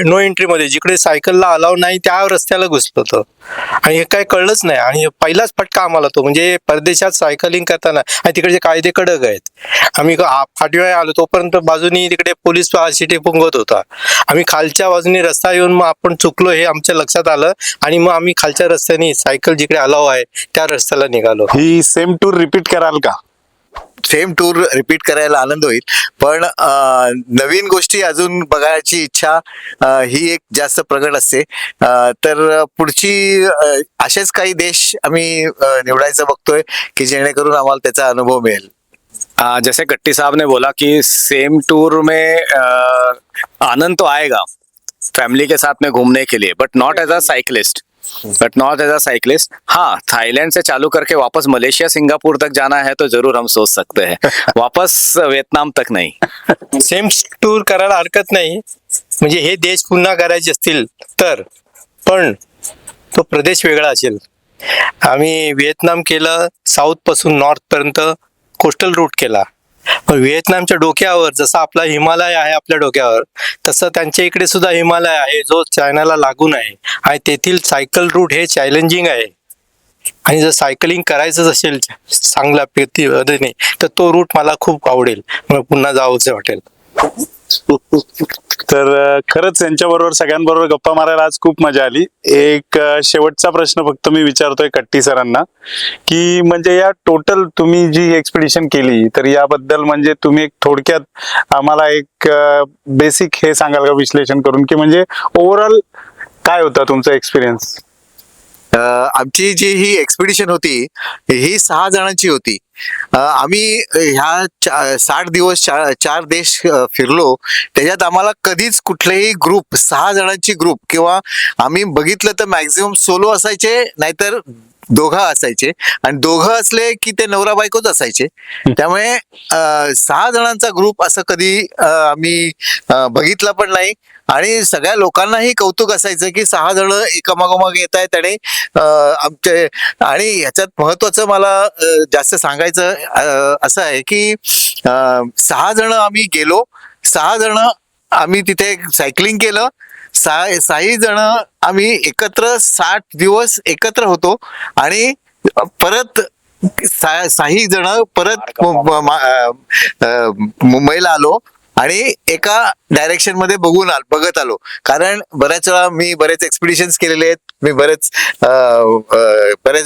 नो एंट्रीमध्ये, जिकडे सायकलला अलाव नाही त्या रस्त्याला घुसलो होतो आणि हे काही कळलंच नाही. आणि पहिलाच फटका आम्हाला तो, म्हणजे परदेशात सायकलिंग करताना, आणि तिकडचे कायदे कडक आहेत. आम्ही फाटीवर आलो तोपर्यंत बाजूनी तिकडे पोलीस शिटे पुंगत होता. आम्ही खालच्या बाजूने रस्ता येऊन मग आपण चुकलो हे आमच्या लक्षात आलं आणि मग आम्ही खालच्या रस्त्याने सायकल जिकडे अलाव आहे त्या रस्त्याला निघालो. ही सेम टूर रिपीट कराल का? सेम टूर रिपीट करायला आनंद होईल, पण नवीन गोष्टी अजून बघायची इच्छा ही एक जास्त प्रगट असते. तर पुढची असेच काही देश आम्ही निवडायचं बघतोय की जेणेकरून आम्हाला त्याचा अनुभव मिळेल. जैसे कट्टी साहब ने बोला कि सेम टूर में आनंद तो आएगा फैमिली के साथ में घूमने के लिए, but not as a cyclist. हाँ, थाईलैंड से चालू करके वापस मलेशिया सिंगापुर तक जाना है तो जरूर हम सोच सकते हैं, वापस वियतनाम तक नहीं. सेम टूर करायला हरकत नाही, म्हणजे हे देश पुन्हा करायचे असतील तर, पण तो प्रदेश वेगळा असेल. आम्ही व्हिएतनाम केलं, साऊथ पासून नॉर्थ पर्यंत कोस्टल रूट केला. पण व्हिएतनामच्या डोक्यावर जसा आपला हिमालय आहे आपल्या डोक्यावर, तसं त्यांच्या इकडे सुद्धा हिमालय आहे जो चायनाला लागून आहे आणि तेथील सायकल रूट हे चॅलेंजिंग आहे. आणि जर सायकलिंग करायचंच असेल चांगल्या पद्धतीने तर तो रूट मला खूप आवडेल, मला पुन्हा जावंसं वाटेल. तर खरंच यांच्याबरोबर सगळ्यांबरोबर गप्पा मारायला आज खूप मजा आली. एक शेवटचा प्रश्न फक्त मी विचारतोय कट्टी सरांना, की म्हणजे या टोटल तुम्ही जी एक्सपिडिशन केली, तर याबद्दल म्हणजे तुम्ही एक थोडक्यात आम्हाला एक बेसिक हे सांगाल का विश्लेषण करून, की म्हणजे ओव्हरऑल काय होता तुमचा एक्सपिरियन्स? आमची जी ही एक्सपिडिशन होती ही 6 जणांची होती. आम्ही ह्या 60 दिवस 4 देश फिरलो. त्याच्यात आम्हाला कधीच कुठलेही ग्रुप 6 जणांची ग्रुप किंवा आम्ही बघितलं तर मॅक्झिमम सोलो असायचे, नाहीतर दोघं असायचे, आणि दोघं असले की ते नवरा बायकोच असायचे. त्यामुळे 6 जणांचा ग्रुप असं कधी आम्ही बघितला पण नाही. आणि सगळ्या लोकांनाही कौतुक असायचं की 6 जण एकामागोमाग येत आहेत. आणि आमचे, आणि ह्याच्यात महत्वाचं मला जास्त सांगायचं असं आहे की 6 जण आम्ही गेलो, 6 जण आम्ही तिथे सायकलिंग केलं, 6 जण आम्ही एकत्र 60 दिवस एकत्र होतो. आणि परत 6 जण परत मुंबईला आलो आणि एका डायरेक्शन मध्ये बघत आलो. कारण बऱ्याच वेळा मी बरेच एक्सपिडिशन्स केलेले आहेत, मी बरेच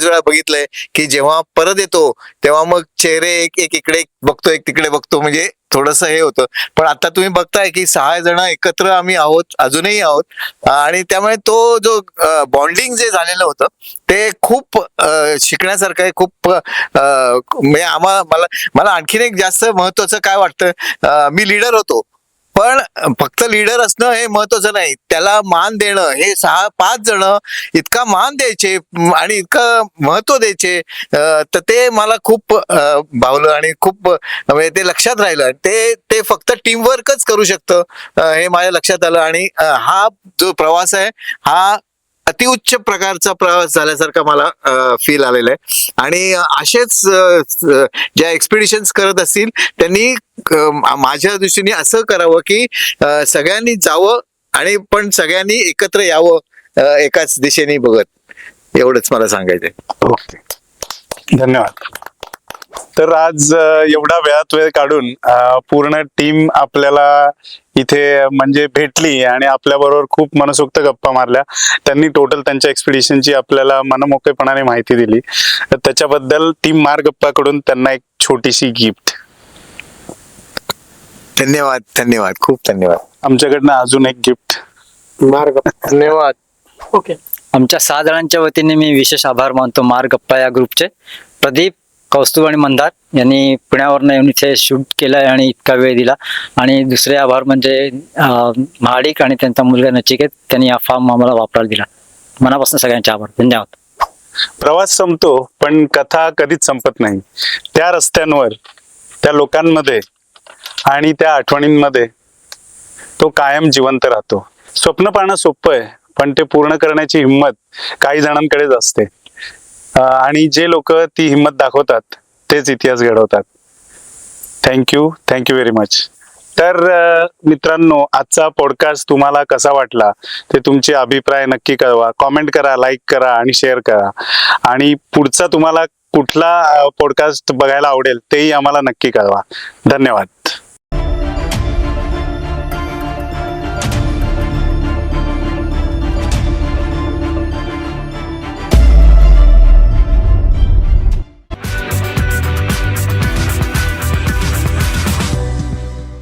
वेळा बघितलंय की जेव्हा परत येतो तेव्हा मग चेहरे एक इकडे बघतो, एक तिकडे बघतो, म्हणजे थोडस हे होतं. पण आता तुम्ही बघताय की 6 जण एकत्र आम्ही आहोत, अजूनही आहोत. आणि त्यामुळे तो जो बॉन्डिंग जे झालेलं होतं ते खूप शिकण्यासारखं आहे. खूप म्हणजे मला आणखीन एक जास्त महत्वाचं काय वाटतं, मी लीडर होतो, पण फक्त लीडर असणं हे महत्वाचं नाही, त्याला मान देणं. हे 6-5 जण इतका मान द्यायचे आणि इतकं महत्व द्यायचे, तर ते मला खूप भावलं आणि खूप म्हणजे ते लक्षात राहिलं. ते फक्त टीमवर्कच करू शकतं हे माझ्या लक्षात आलं. आणि हा जो प्रवास आहे हा अतिउच्च प्रकारचा प्रवास झाल्यासारखा मला फील आलेला आहे. आणि असेच ज्या एक्सपिडिशन्स करत असतील त्यांनी माझ्या दृष्टीने असं करावं की सगळ्यांनी जावं आणि पण सगळ्यांनी एकत्र यावं एकाच दिशेने बघत. एवढंच मला सांगायचंय. ओके, धन्यवाद. तर आज एवढा वेळ काढून पूर्ण टीम आपल्याला इथे म्हणजे भेटली आणि आपल्या बरोबर खूप मनसोक्त गप्पा मारल्या. त्यांनी टोटल त्यांच्या एक्सपिडिशनची आपल्याला मनमोकळेपणाने माहिती दिली. तर त्याच्याबद्दल टीम मारगप्पाकडून त्यांना एक छोटीशी गिफ्ट. धन्यवाद, खूप धन्यवाद. आमच्याकडनं अजून एक गिफ्ट. धन्यवाद. ओके. आमच्या 6 जणांच्या वतीने मी विशेष आभार मानतो मार गप्पा या ग्रुपचे. प्रदीप, कौस्तुभ आणि मंदार यांनी पुण्यावरनं येऊन इथे शूट केलं आणि इतका वेळ दिला. आणि दुसरे आभार म्हणजे महाडिक आणि त्यांचा मुलगा नचिकेत, त्यांनी हा फार्म आम्हाला वापरायला दिला. मनापासून सगळ्यांचे आभार. धन्यवाद. प्रवास संपतो पण कथा कधीच संपत नाही. त्या रस्त्यांवर, त्या लोकांमध्ये आणि त्या आठवणींमध्ये तो कायम जिवंत राहतो. स्वप्न पाहणं सोपं आहे, पण ते पूर्ण करण्याची हिंमत काही जणांकडेच असते. आणि जे लोक ती हिंमत दाखवतात तेच इतिहास घडवतात. Thank you very much. तर मित्रांनो, आजचा पॉडकास्ट तुम्हाला कसा वाटला ते तुमचे अभिप्राय नक्की कळवा. कॉमेंट करा, लाईक करा आणि शेअर करा. आणि पुढचा तुम्हाला कुठला पॉडकास्ट बघायला आवडेल तेही आम्हाला नक्की कळवा. धन्यवाद.